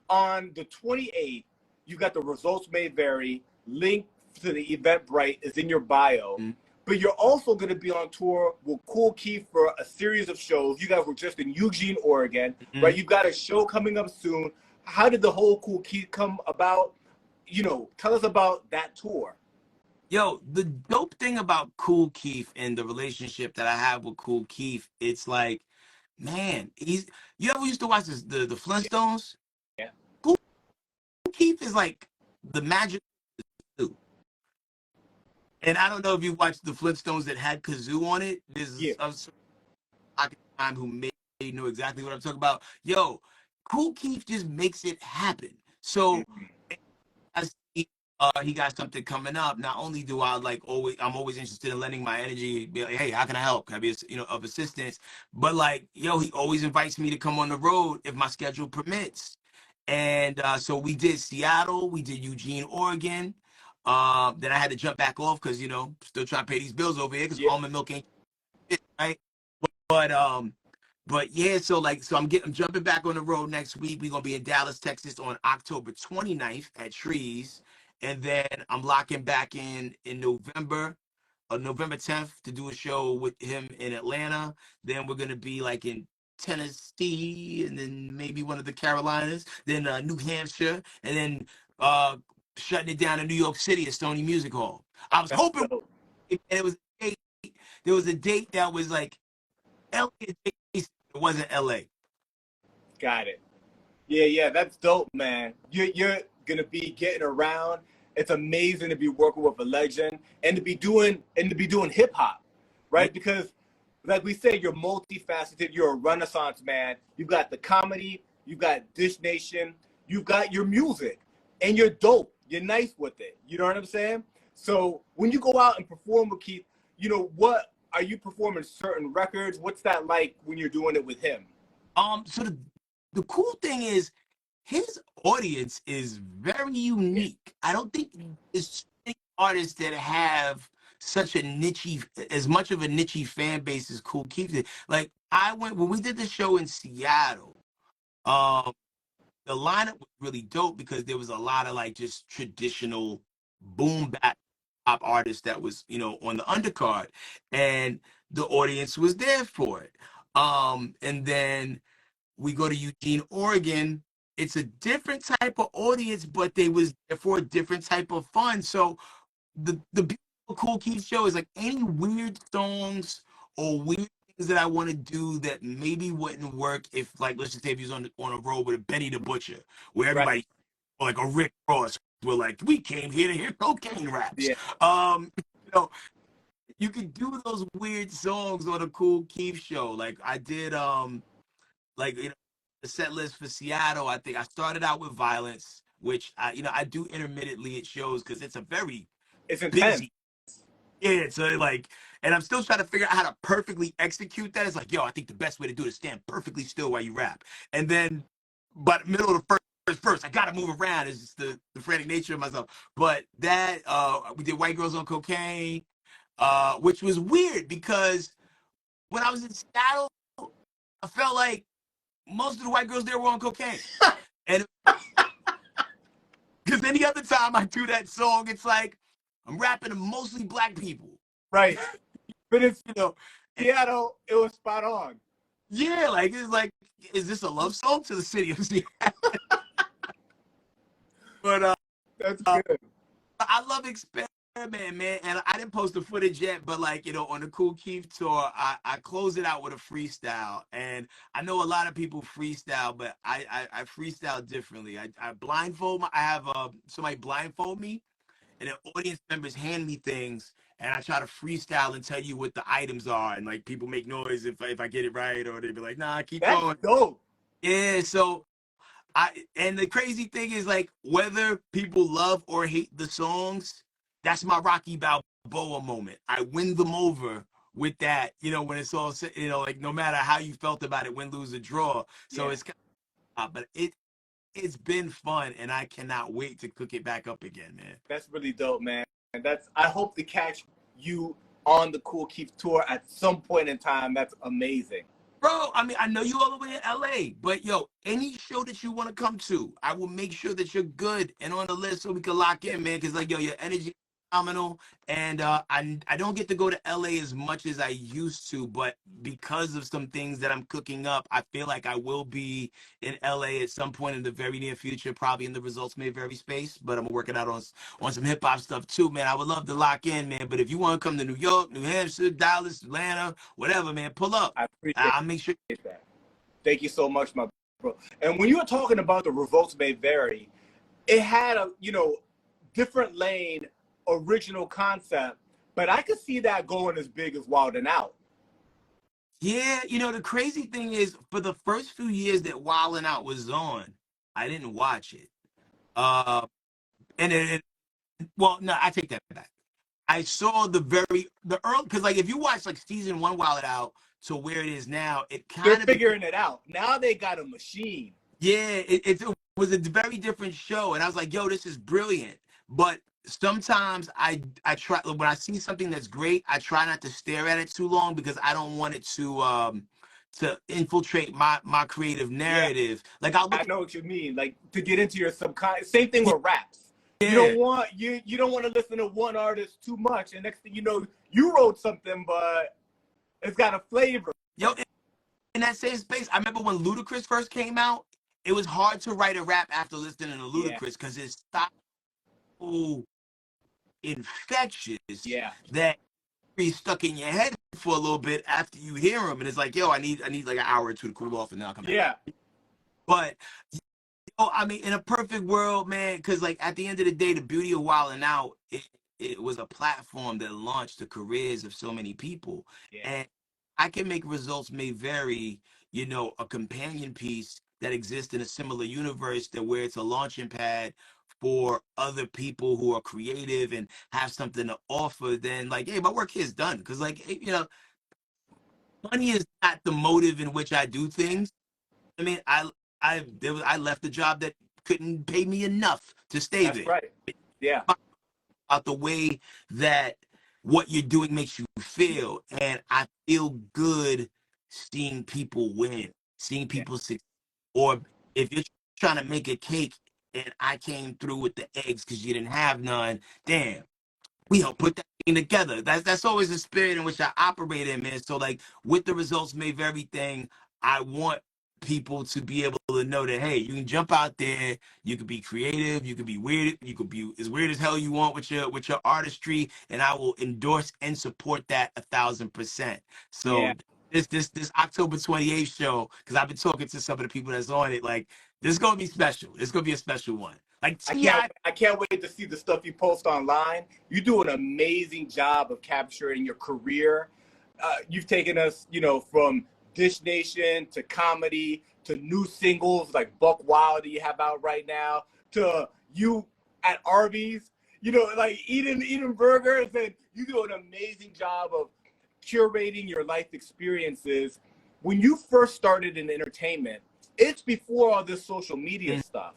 on the 28th, you got the results may vary. Link to the Eventbrite is in your bio. Mm-hmm. But you're also going to be on tour with Kool Keith for a series of shows. You guys were just in Eugene, Oregon, Mm-hmm. right? You've got a show coming up soon. How did the whole Kool Keith come about? You know, tell us about that tour. Yo, the dope thing about Kool Keith and the relationship that I have with Kool Keith, it's like, man, you ever used to watch the Flintstones? Yeah. Kool Keith is like the magic Kazoo. And I don't know if you watched the Flintstones that had Kazoo on it. There's a time who may know exactly what I'm talking about. Yo, Kool Keith just makes it happen. So I see he got something coming up. Not only do I I'm always interested in lending my energy. Be like, hey, how can I help? Can I be of assistance? But like, yo, he always invites me to come on the road if my schedule permits. And so we did Seattle, we did Eugene, Oregon. Then I had to jump back off because still trying to pay these bills over here because almond milk ain't right. But yeah, so I'm jumping back on the road next week. We're gonna be in Dallas, Texas on October 29th at Trees. And then I'm locking back in November, November 10th to do a show with him in Atlanta. Then we're gonna be like in Tennessee and then maybe one of the Carolinas, then New Hampshire, and then shutting it down in New York City at Stony Music Hall. I was hoping there was a date that was like LA. It wasn't LA. Got it. Yeah, that's dope, man. You're gonna be getting around. It's amazing to be working with a legend and to be doing hip hop, right? Because like we said, you're multifaceted. You're a Renaissance man. You've got the comedy. You've got Dish Nation. You've got your music, and you're dope. You're nice with it. You know what I'm saying? So when you go out and perform with Keith, what are you performing certain records? What's that like when you're doing it with him? So the cool thing is his audience is very unique. I don't think there's artists that have such a as much of a niche fan base as Kool Keith. Like when we did the show in Seattle, the lineup was really dope because there was a lot of like just traditional boom bap pop artists that was on the undercard, and the audience was there for it. And then we go to Eugene, Oregon. It's a different type of audience, but they was there for a different type of fun. So the beautiful Kool Keith show is like any weird songs or weird things that I want to do that maybe wouldn't work if, like, let's just say if he was on a road with a Benny the Butcher, where everybody like a Rick Ross, we're like, we came here to hear cocaine raps. You could do those weird songs on a Kool Keith show. Like I did the set list for Seattle. I think I started out with Violence, which I do intermittently at shows because it's intense. busy. Yeah, so and I'm still trying to figure out how to perfectly execute that. It's like, yo, I think the best way to do it is stand perfectly still while you rap. And then by the middle of the first, I gotta move around. It's just the frantic nature of myself. But that we did White Girls on Cocaine, which was weird because when I was in Seattle, I felt like most of the white girls there were on cocaine. And because any other time I do that song, it's like I'm rapping to mostly black people. Right. But it's, Seattle, it was spot on. Yeah, like, it's like, is this a love song to the city of Seattle? But that's good. I love Experiment, man. And I didn't post the footage yet, but on the Kool Keith tour, I close it out with a freestyle. And I know a lot of people freestyle, but I freestyle differently. I blindfold I have somebody blindfold me, and then audience members hand me things, and I try to freestyle and tell you what the items are, and like people make noise if I get it right, or they be like, nah, keep going. Dope. Yeah, so and the crazy thing is, like, whether people love or hate the songs, that's my Rocky Balboa moment. I win them over with that, when it's all, like no matter how you felt about it, win, lose, or draw. So Yeah. it's kind of, but it's been fun, and I cannot wait to cook it back up again, man. That's really dope, man. And I hope to catch you on the Kool Keith tour at some point in time. That's amazing. Bro, I mean, I know you all the way in LA, but yo, any show that you want to come to, I will make sure that you're good and on the list so we can lock in, man. Because like, yo, your energy is phenomenal, and I don't get to go to LA as much as I used to, but because of some things that I'm cooking up, I feel like I will be in LA at some point in the very near future, probably in the results may vary space. But I'm working out on some hip hop stuff too, man. I would love to lock in, man. But if you want to come to New York, New Hampshire, Dallas, Atlanta, whatever, man, pull up. I appreciate I'll make sure. that. Thank you so much, my bro. And when you were talking about the results may vary, it had a different lane, original concept, but I could see that going as big as Wild 'N Out. Yeah, the crazy thing is, for the first few years that Wild 'N Out was on, I didn't watch it. And well, no, I take that back. I saw the early, because like if you watch like season 1 Wild 'N Out to where it is now, it kind of they're figuring it out. Now they got a machine. Yeah, it was a very different show, and I was like, yo, this is brilliant. But sometimes I try, when I see something that's great, I try not to stare at it too long because I don't want it to infiltrate my creative narrative. Yeah. Like I know what you mean. Like to get into your subconscious. Same thing with raps. Yeah. You don't want to listen to one artist too much, and next thing you know, you wrote something, but it's got a flavor. Yo, in that same space, I remember when Ludacris first came out, it was hard to write a rap after listening to Ludacris because his style so infectious that he's stuck in your head for a little bit after you hear him, and it's like, yo, I need like an hour or two to cool off, and then I'll come back. Yeah. But I mean, in a perfect world, man, because like at the end of the day, the beauty of Wild 'N Out, it was a platform that launched the careers of so many people. Yeah. And I can make results may vary, a companion piece that exists in a similar universe that where it's a launching pad for other people who are creative and have something to offer, then like, hey, my work here is done. Because like, money is not the motive in which I do things. I mean, I left a job that couldn't pay me enough to stay there. That's right. Yeah. About the way that what you're doing makes you feel, and I feel good seeing people win, seeing people succeed. Or if you're trying to make a cake and I came through with the eggs because you didn't have none, damn, we help put that thing together. That's always the spirit in which I operate in, man. So like with the results may vary thing, I want people to be able to know that, hey, you can jump out there, you can be creative, you can be weird, you can be as weird as hell you want with your artistry, and I will endorse and support that 1,000%. So this October 28th show, because I've been talking to some of the people that's on it, like this is gonna be special. It's gonna be a special one. Like I can't wait to see the stuff you post online. You do an amazing job of capturing your career. You've taken us, from Dish Nation to comedy to new singles like Buckwild that you have out right now to you at Arby's, like eating burgers, and you do an amazing job of curating your life experiences. When you first started in entertainment, it's before all this social media stuff.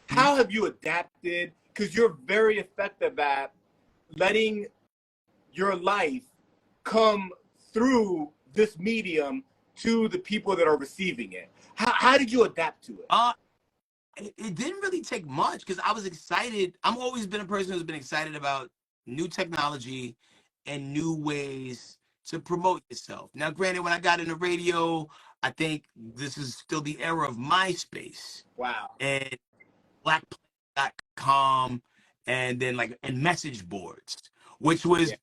How have you adapted? Because you're very effective at letting your life come through this medium to the people that are receiving it. How did you adapt to it? It didn't really take much because I was excited. I've always been a person who's been excited about new technology and new ways to promote yourself. Now, granted, when I got into radio, I think this is still the era of MySpace. Wow. And blackplanet.com, and then and message boards, which was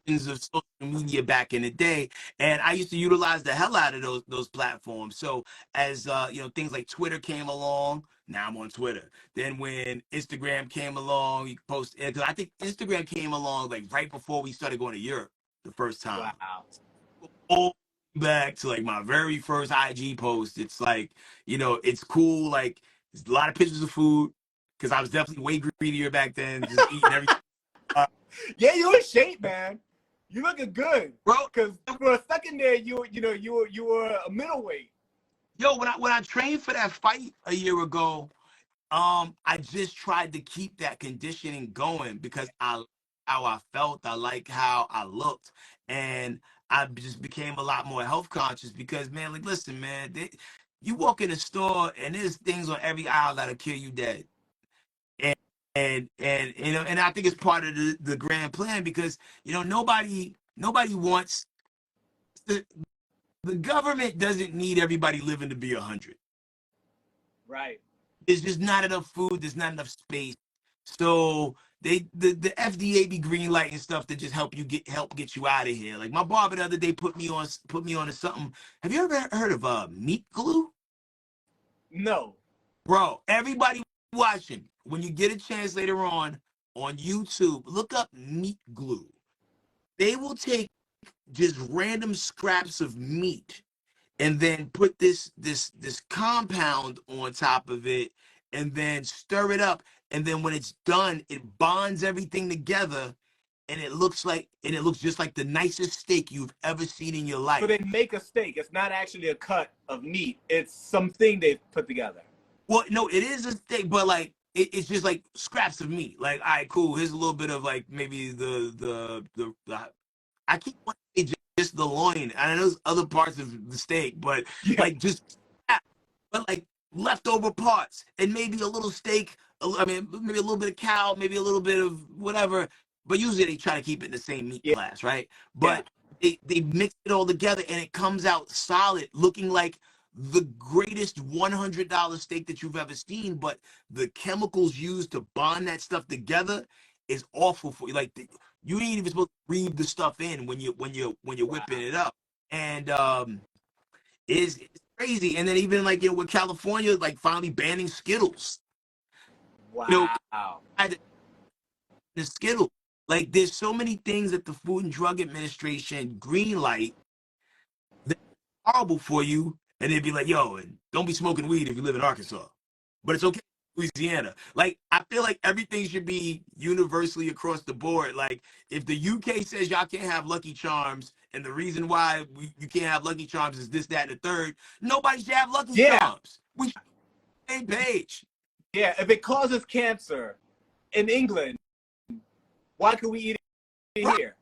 of social media back in the day, and I used to utilize the hell out of those platforms. So as things like Twitter came along, now I'm on Twitter. Then when Instagram came along, you post, because I think Instagram came along like right before we started going to Europe the first time. Wow. All back to like my very first IG post. It's like, it's cool. Like there's a lot of pictures of food because I was definitely way greedier back then, just eating everything. Yeah, you're in shape, man. You looking good, bro. Because for a second there, you were a middleweight. Yo, when I trained for that fight a year ago, I just tried to keep that conditioning going because how I felt, I like how I looked, and I just became a lot more health conscious because, man, like, listen, man, you walk in the store and there's things on every aisle that'll kill you dead. And and I think it's part of the grand plan because nobody wants the government doesn't need everybody living to be 100. Right. There's just not enough food. There's not enough space. So the FDA be green lighting stuff to just help get you out of here. Like my barber the other day put me on to something. Have you ever heard of meat glue? No. Bro, everybody watching, when you get a chance later on YouTube, look up meat glue. They will take just random scraps of meat and then put this compound on top of it and then stir it up, and then when it's done it bonds everything together, and it looks just like the nicest steak you've ever seen in your life. So they make a steak. It's not actually a cut of meat. It's something they've put together. Well, no, it is a steak, but like it's just like scraps of meat. Like, all right, cool, here's a little bit of like maybe the I keep wanting to say just the loin, and I know there's other parts of the steak, but like just, but like leftover parts, and maybe a little steak. I mean, maybe a little bit of cow, maybe a little bit of whatever. But usually they try to keep it in the same meat class, right? But they mix it all together, and it comes out solid, looking like the greatest $100 steak that you've ever seen. But the chemicals used to bond that stuff together is awful for you. Like you ain't even supposed to breathe the stuff in when you're whipping it up, and it's crazy. And then even like with California, like finally banning Skittles. Wow. The Skittles. Like there's so many things that the Food and Drug Administration green light that are horrible for you, and they'd be like, yo, and don't be smoking weed if you live in Arkansas. But it's okay in Louisiana. Like I feel like everything should be universally across the board. Like if the UK says y'all can't have Lucky Charms, and the reason why you can't have Lucky Charms is this, that, and the third, nobody should have Lucky Charms. We should be on the same page. Yeah, if it causes cancer in England, why can we eat it here?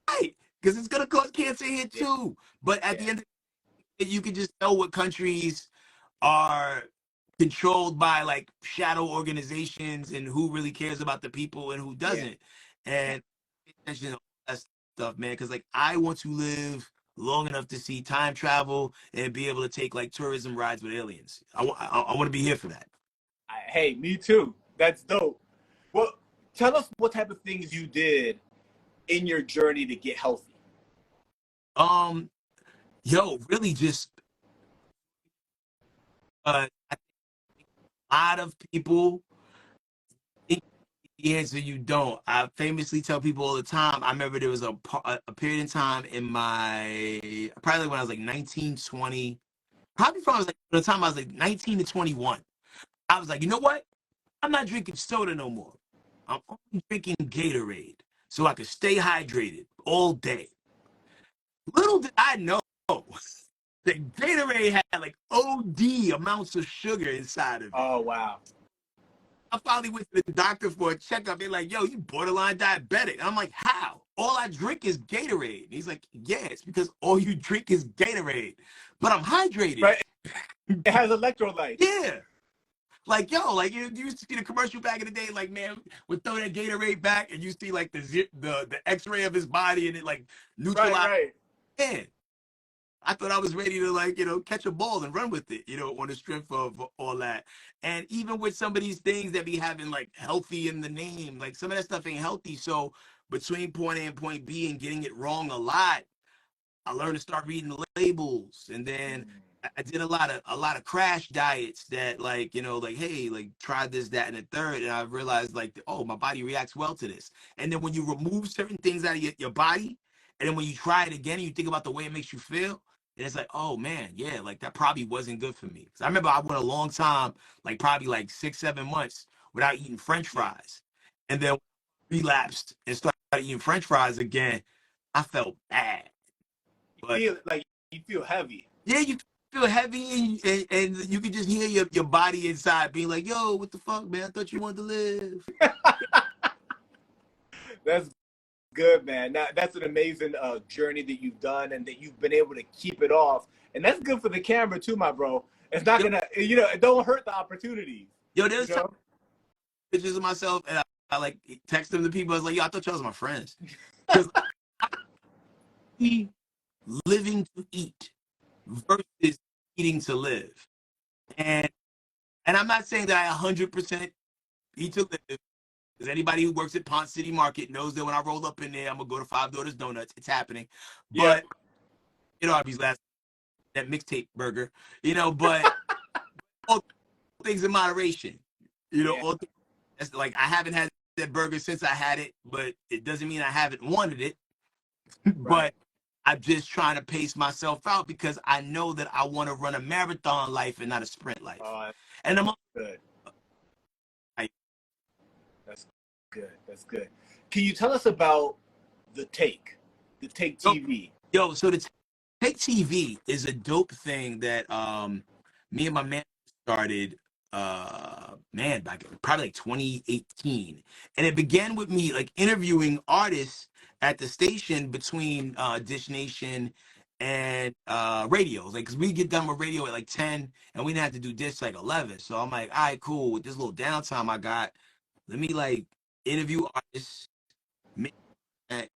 Right, because it's gonna cause cancer here too. But at the end of the day, you can just tell what countries are controlled by like shadow organizations and who really cares about the people and who doesn't. And pay attention to all that stuff, man. Because like I want to live long enough to see time travel and be able to take like tourism rides with aliens. I want to be here for that. Hey, me too. That's dope. Well, tell us what type of things you did in your journey to get healthy. Really just I think a lot of people think the answer you don't. I famously tell people all the time. I remember there was a period in time in my probably when I was like 19, 20, probably from I was like the time I was like 19 to 21. I was like, you know what? I'm not drinking soda no more. I'm only drinking Gatorade so I could stay hydrated all day. Little did I know that Gatorade had like OD amounts of sugar inside of it. Oh, wow. I finally went to the doctor for a checkup. They're like, yo, you borderline diabetic. I'm like, how? All I drink is Gatorade. And he's like, yeah, it's because all you drink is Gatorade. But I'm hydrated. Right. It has electrolytes. Yeah. Like, yo, like you used to see the commercial back in the day, like, man, would throw that Gatorade back and you see like the X-ray of his body and it like neutralized. Right. Man, I thought I was ready to like, catch a ball and run with it, on the strength of all that. And even with some of these things that be having like healthy in the name, like some of that stuff ain't healthy. So between point A and point B and getting it wrong a lot, I learned to start reading the labels. And then I did a lot of crash diets that like, like, hey, like try this, that, and the third. And I realized like, oh, my body reacts well to this. And then when you remove certain things out of your body, and then when you try it again and you think about the way it makes you feel, and it's like, oh man, yeah, like that probably wasn't good for me. So I remember I went a long time, like probably like 6-7 months without eating French fries. And then relapsed and started eating French fries again. I felt bad. But You feel heavy. yeah, you feel heavy, and you can just hear your body inside being like, yo, what the fuck, man? I thought you wanted to live. That's good, man. That's an amazing journey that you've done, and that you've been able to keep it off. And that's good for the camera too, my bro. It's not gonna, it don't hurt the opportunities. Yo, there's pictures of myself, and I like text them to people. I was like, yo, I thought y'all was my friends. Because living to eat versus eating to live. And I'm not saying that I 100% eat to live, because anybody who works at Ponce City Market knows that when I roll up in there, I'm going to go to Five Daughters Donuts. It's happening. But, Arby's last, that mixtape burger, but all things in moderation. All things, like, I haven't had that burger since I had it, but it doesn't mean I haven't wanted it. But I'm just trying to pace myself out, because I know that I want to run a marathon life and not a sprint life. And I'm good. That's good. That's good. Can you tell us about the Take TV? Yo, so the Take TV is a dope thing that me and my man started back in probably like 2018. And it began with me like interviewing artists at the station between Dish Nation and radios, like, because we get done with radio at like 10 and we didn't have to do Dish like 11. So I'm like, all right, cool, with this little downtime I got, let me like interview artists, and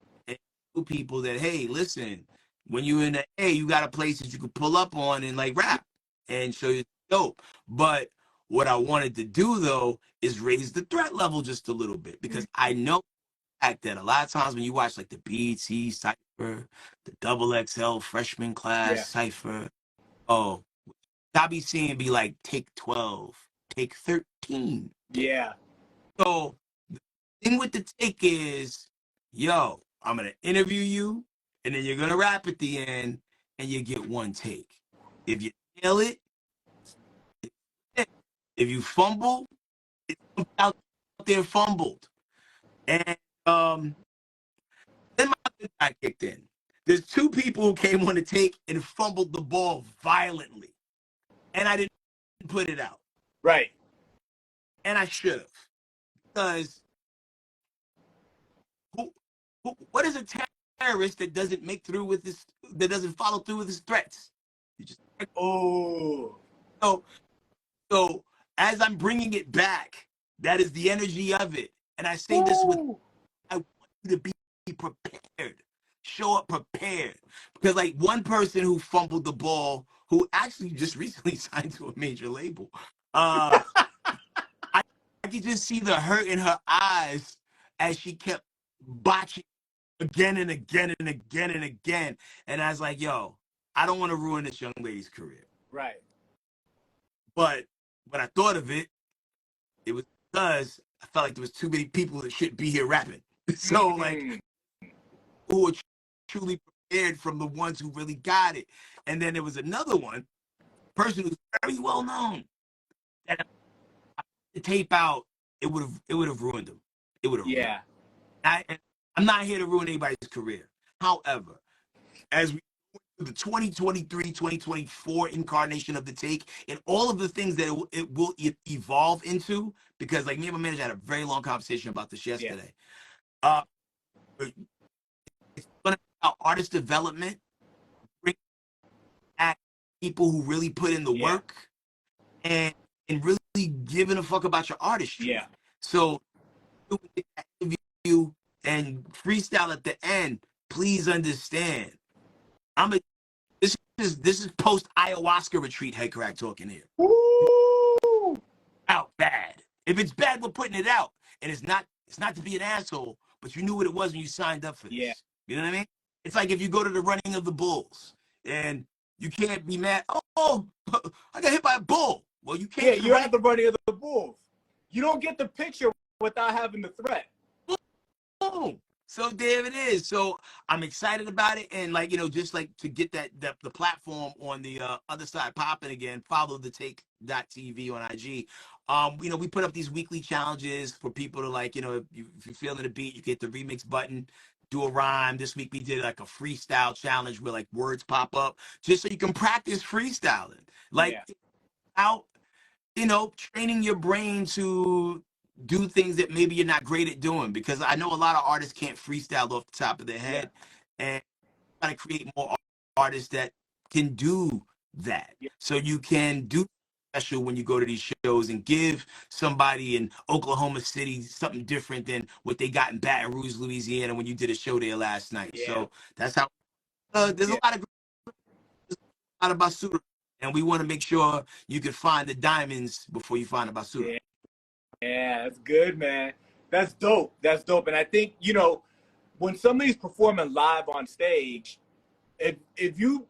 people that, hey, listen, when you in the A, you got a place that you could pull up on and like rap and show you dope. But what I wanted to do though is raise the threat level just a little bit, because I know that a lot of times when you watch like the BT Cypher, the Double XL freshman class Cypher, I be seeing be like take 12, take 13. Yeah. So the thing with the Take is, yo, I'm gonna interview you, and then you're gonna rap at the end, and you get one take. If you nail it, if you fumble, it's out there fumbled. And then my other guy kicked in. There's two people who came on the Take and fumbled the ball violently, and I didn't put it out. Right. And I should have, because what is a terrorist that doesn't make through with this, that doesn't follow through with his threats? You just so as I'm bringing it back, that is the energy of it. And I say this with, I want you to be prepared, show up prepared, because like one person who fumbled the ball, who actually just recently signed to a major label, I could just see the hurt in her eyes as she kept botching again and again and again and again. And I was like, yo, I don't want to ruin this young lady's career. Right. But when I thought of it, it was because I felt like there was too many people that shouldn't be here rapping. So like, who are truly prepared from the ones who really got it. And then there was another person who's very well known, that if I put the tape out, it would have ruined him. It would have ruined him. I'm not here to ruin anybody's career. However, as we go into the 2023-2024 incarnation of the Take, and all of the things that it will evolve into, because like me and my manager had a very long conversation about this yesterday. It's going to be about artist development, bring back people who really put in the work, and really giving a fuck about your artistry. Yeah. So, interview and freestyle at the end, please understand, this is post ayahuasca retreat Headkrack talking here. Woo! Out bad. If it's bad, we're putting it out. And it's not to be an asshole, but you knew what it was when you signed up for this. Yeah. You know what I mean? It's like if you go to the running of the bulls and you can't be mad, oh, I got hit by a bull. Well, you can't. Yeah, you're at the running of the bulls. You don't get the picture without having the threat. Boom. So there it is. So I'm excited about it, and like, just like to get the platform on the other side popping again. Follow the Take.tv on IG. We put up these weekly challenges for people to like, if you're feeling the beat, you get the remix button. do a rhyme. This week we did like a freestyle challenge where like words pop up just so you can practice freestyling. Like out, training your brain to do things that maybe you're not great at doing, because I know a lot of artists can't freestyle off the top of their head, and trying to create more artists that can do that. So you can do special when you go to these shows and give somebody in Oklahoma City something different than what they got in Baton Rouge, Louisiana when you did a show there last night. So that's how there's a lot of basura, and we want to make sure you can find the diamonds before you find the basura. Yeah, that's good, man. That's dope. That's dope. And I think, when somebody's performing live on stage, if you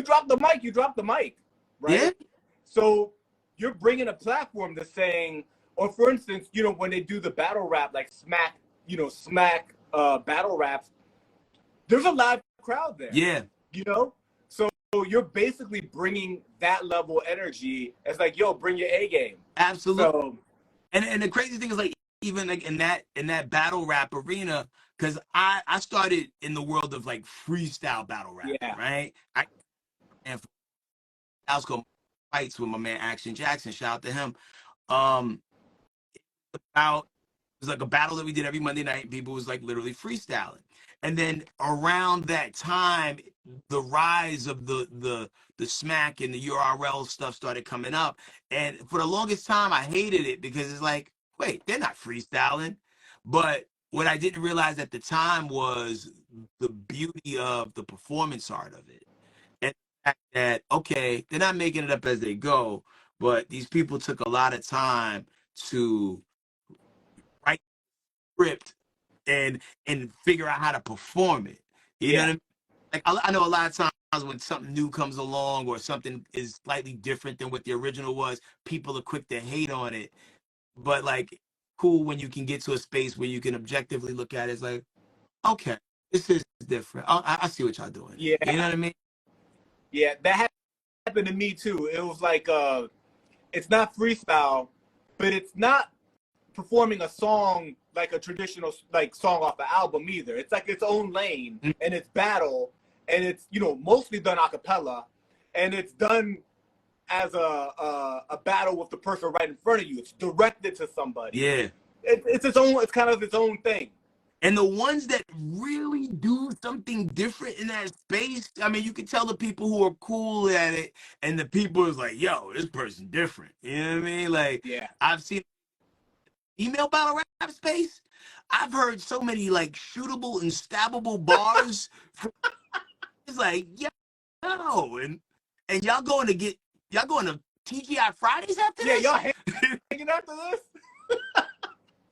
drop the mic, you drop the mic, right? Yeah. So you're bringing a platform to saying, or for instance, when they do the battle rap, like smack battle raps, there's a live crowd there. Yeah. So you're basically bringing that level of energy. It's like, yo, bring your A game. Absolutely. So, and the crazy thing is, like, even like in that battle rap arena, because I started in the world of like freestyle battle rap, right? I was going fights with my man Action Jackson. Shout out to him. It was like a battle that we did every Monday night. People was like literally freestyling. And then around that time, the rise of the smack and the URL stuff started coming up. And for the longest time, I hated it because it's like, wait, they're not freestyling. But what I didn't realize at the time was the beauty of the performance art of it. And the fact that, okay, they're not making it up as they go, but these people took a lot of time to write script and figure out how to perform it. You know what I mean? Like I know a lot of times when something new comes along or something is slightly different than what the original was, people are quick to hate on it. But like, cool when you can get to a space where you can objectively look at it. It's like, okay, this is different. I see what y'all doing. Yeah. You know what I mean? Yeah, that happened to me too. It was like, it's not freestyle, but it's not performing a song like a traditional like song off the album either. It's like its own lane, and it's battle, and it's mostly done a cappella, and it's done as a battle with the person right in front of you. It's directed to somebody. Yeah. It's its own. It's kind of its own thing. And the ones that really do something different in that space, I mean, you can tell the people who are cool at it, and the people is like, yo, this person different. You know what I mean? Like, I've seen email battle rap space. I've heard so many like shootable and stabbable bars. It's like, yo, and y'all going to TGI Fridays after this? Yeah, y'all hanging after this?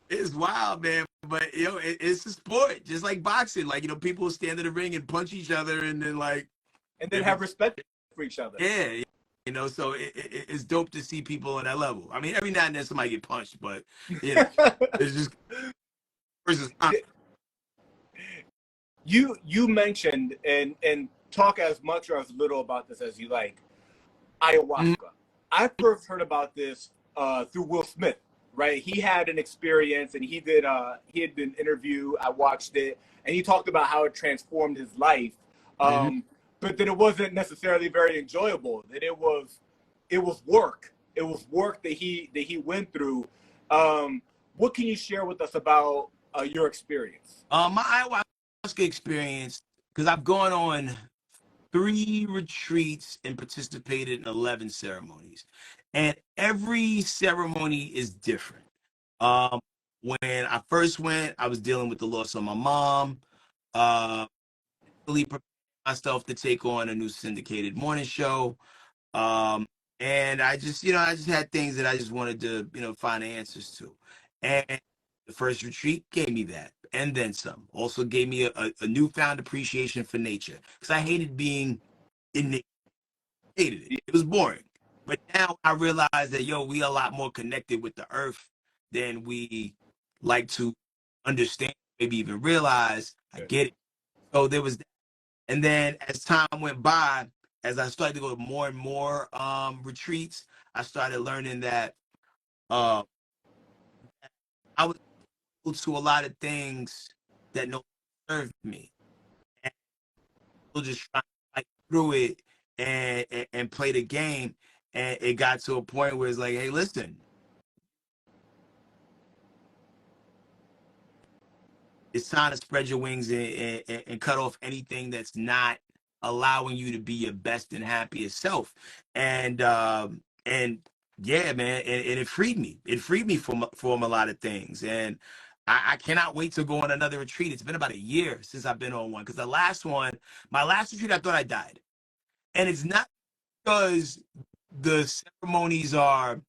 It's wild, man. But it's a sport, just like boxing. Like, people stand in the ring and punch each other, and then have respect for each other. Yeah, so it's dope to see people on that level. I mean, every now and then somebody get punched, but it's just versus. You mentioned and talk as much or as little about this as you like. Ayahuasca. I first heard about this through Will Smith. Right, he had an experience, and he had an interview. I watched it, and he talked about how it transformed his life. But that it wasn't necessarily very enjoyable. That it was work. It was work that he went through. What can you share with us about your experience? My ayahuasca experience, because I've gone on 3 retreats and participated in 11 ceremonies. And every ceremony is different. When I first went, I was dealing with the loss of my mom. Really preparing myself to take on a new syndicated morning show. And I just had things that I just wanted to, find answers to. And the first retreat gave me that, and then some. Also gave me a newfound appreciation for nature, because I hated being in nature. Hated it. It was boring. But now I realize that, we are a lot more connected with the earth than we like to understand, maybe even realize. I get it. So there was that. And then as time went by, as I started to go to more and more retreats, I started learning that I was able to a lot of things that no served me. And we'll just try to fight through it and play the game. And it got to a point where it's like, hey, listen, it's time to spread your wings and cut off anything that's not allowing you to be your best and happiest self. And yeah, man, and it freed me. It freed me from a lot of things. And I cannot wait to go on another retreat. It's been about a year since I've been on one, because my last retreat, I thought I died. And it's not because the ceremonies are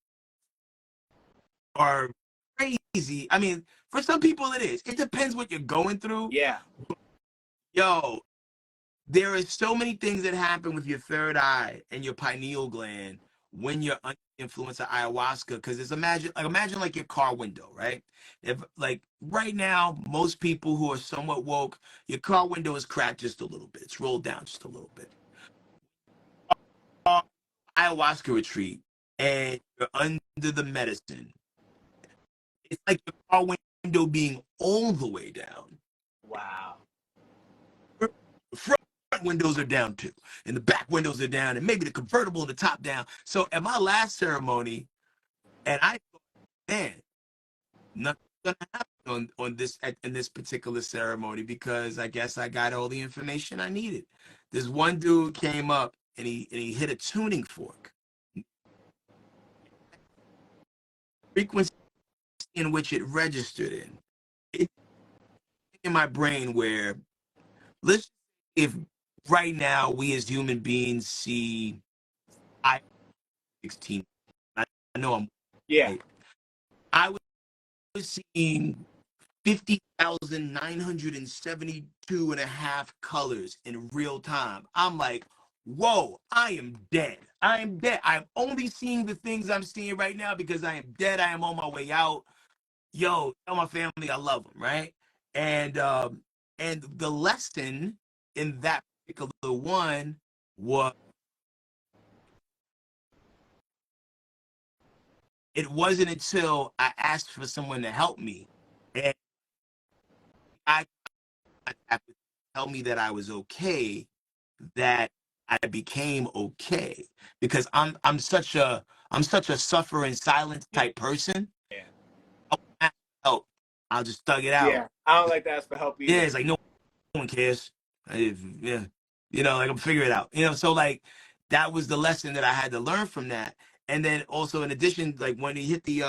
crazy. I mean, for some people it is. It depends what you're going through. Yeah. Yo, there are so many things that happen with your third eye and your pineal gland when you're under the influence of ayahuasca. Because it's imagine like your car window, right? If like right now, most people who are somewhat woke, your car window is cracked just a little bit. It's rolled down just a little bit. Ayahuasca retreat, and you're under the medicine. It's like your car window being all the way down. Wow. The front windows are down too, and the back windows are down, and maybe the convertible and the top down. So at my last ceremony, and I thought, man, nothing's gonna happen in this particular ceremony, because I guess I got all the information I needed. This one dude came up and he hit a tuning fork. Frequency in which it registered in my brain, where let's, if right now we as human beings see 16, I know I'm right. I was seeing 50,972 and a half colors in real time. I'm like, whoa, I am dead. I am dead. I'm only seeing the things I'm seeing right now because I am dead. I am on my way out. Yo, tell my family I love them, right? And the lesson in that particular one was, it wasn't until I asked for someone to help me, and I have to tell me that I was okay, that I became okay, because I'm such a suffer in silence type person. Yeah. I won't ask for help. I'll just thug it out. Yeah. I don't like to ask for help either. Yeah, it's like no one cares. Yeah, you know, like I'm figuring it out. You know, so like that was the lesson that I had to learn from that. And then also in addition, like when he hit the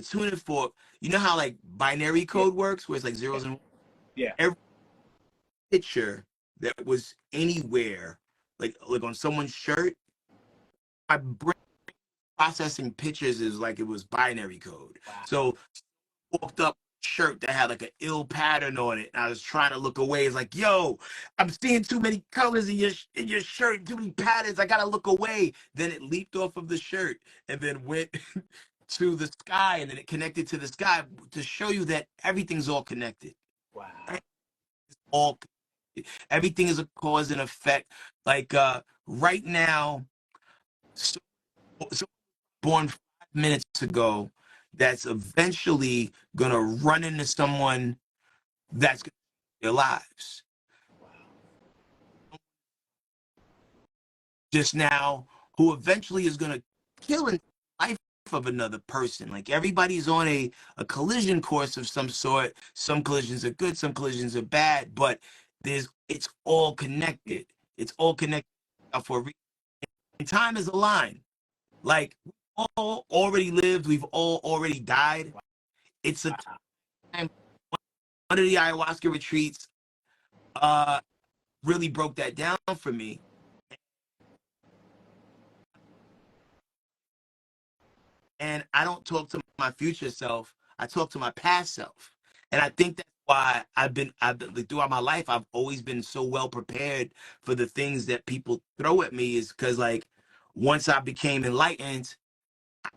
tuning fork, you know how like binary code works, where it's like zeros and every picture that was anywhere, like on someone's shirt, my brain processing pictures is like it was binary code. Wow. So walked up shirt that had like an ill pattern on it, and I was trying to look away. It's like, yo, I'm seeing too many colors in your shirt, too many patterns. I gotta look away. Then it leaped off of the shirt and then went to the sky, and then it connected to the sky to show you that everything's all connected. Wow. It's all connected. Everything is a cause and effect. Like right now, so born 5 minutes ago, that's eventually gonna run into someone that's gonna change their lives. Just now, who eventually is gonna kill the life of another person. Like everybody's on a collision course of some sort. Some collisions are good, some collisions are bad, but it's all connected. It's all connected for a reason. And time is a line. Like we've all already lived, we've all already died. It's a time. One of the ayahuasca retreats really broke that down for me. And I don't talk to my future self, I talk to my past self. And I think that's why I've been throughout my life, I've always been so well prepared for the things that people throw at me, is because like once I became enlightened, I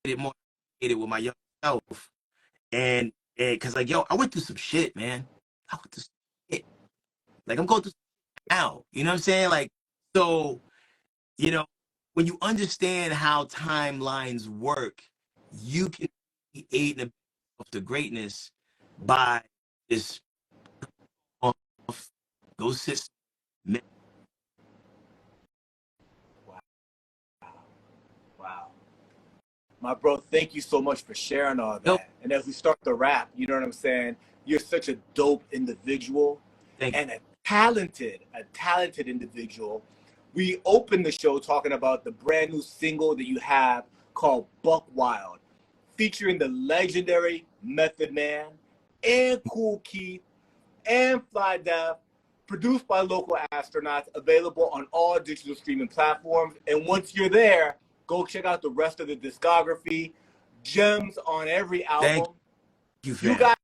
did more with my young self. And because like, yo, I went through some shit, man. I went through some shit. Like I'm going through now, you know what I'm saying? Like, so, you know, when you understand how timelines work, you can create of the greatness by just off, go sit. Wow. My bro, thank you so much for sharing all Yo, that. And as we start the wrap, you know what I'm saying? You're such a dope individual and a talented individual. We opened the show talking about the brand new single that you have called Buckwild, featuring the legendary Method Man and Kool Keith and Fly Deff, produced by local astronauts, available on all digital streaming platforms. And once you're there, go check out the rest of the discography. Gems on every album. Thank you, you fam.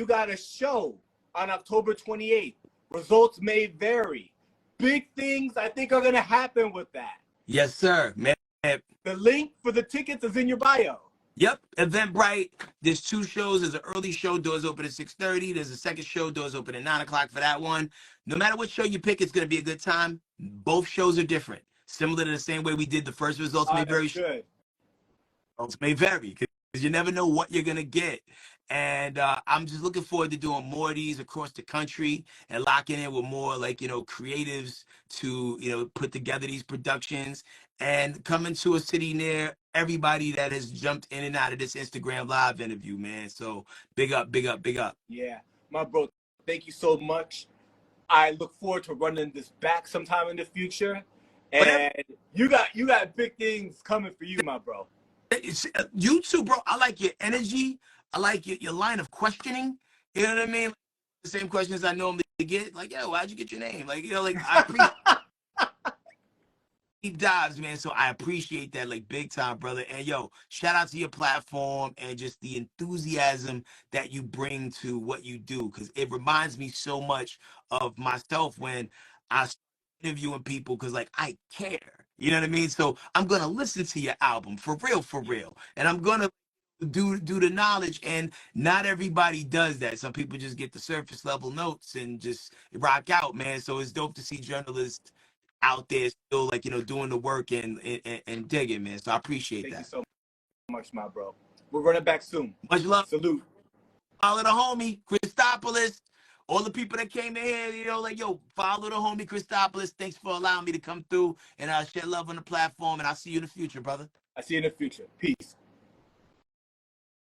got a show on October 28th. Results may vary. Big things I think are gonna happen with that. Yes, sir, man. The link for the tickets is in your bio. Yep, Eventbrite. There's 2 shows. There's an early show, doors open at 6:30. There's a second show, doors open at 9 o'clock for that one. No matter what show you pick, it's gonna be a good time. Both shows are different. Similar to the same way we did the first results may vary. Good. Results may vary because you never know what you're gonna get. And I'm just looking forward to doing more of these across the country and locking in with more creatives to put together these productions and coming to a city near everybody that has jumped in and out of this Instagram live interview, man. So big up, big up, big up. Yeah, my bro, thank you so much. I look forward to running this back sometime in the future. And you got big things coming for you, my bro. You too, bro. I like your energy. I like your line of questioning. You know what I mean? The same questions I normally get. Like, yo, how'd you get your name? I appreciate deep dives, man. So I appreciate that, big time, brother. And yo, shout out to your platform and just the enthusiasm that you bring to what you do, because it reminds me so much of myself when I start interviewing people, because I care. You know what I mean? So I'm gonna listen to your album for real, and I'm gonna do the knowledge. And not everybody does that. Some people just get the surface level notes and just rock out, man. So it's dope to see journalists out there still doing the work and digging, man. So I appreciate that. Thank you so much, my bro. We're running back soon. Much love. Salute. Follow the homie Cristopolis. All the people that came in here, yo, follow the homie Cristopolis. Thanks for allowing me to come through and share love on the platform. And I'll see you in the future, brother. I see you in the future. Peace.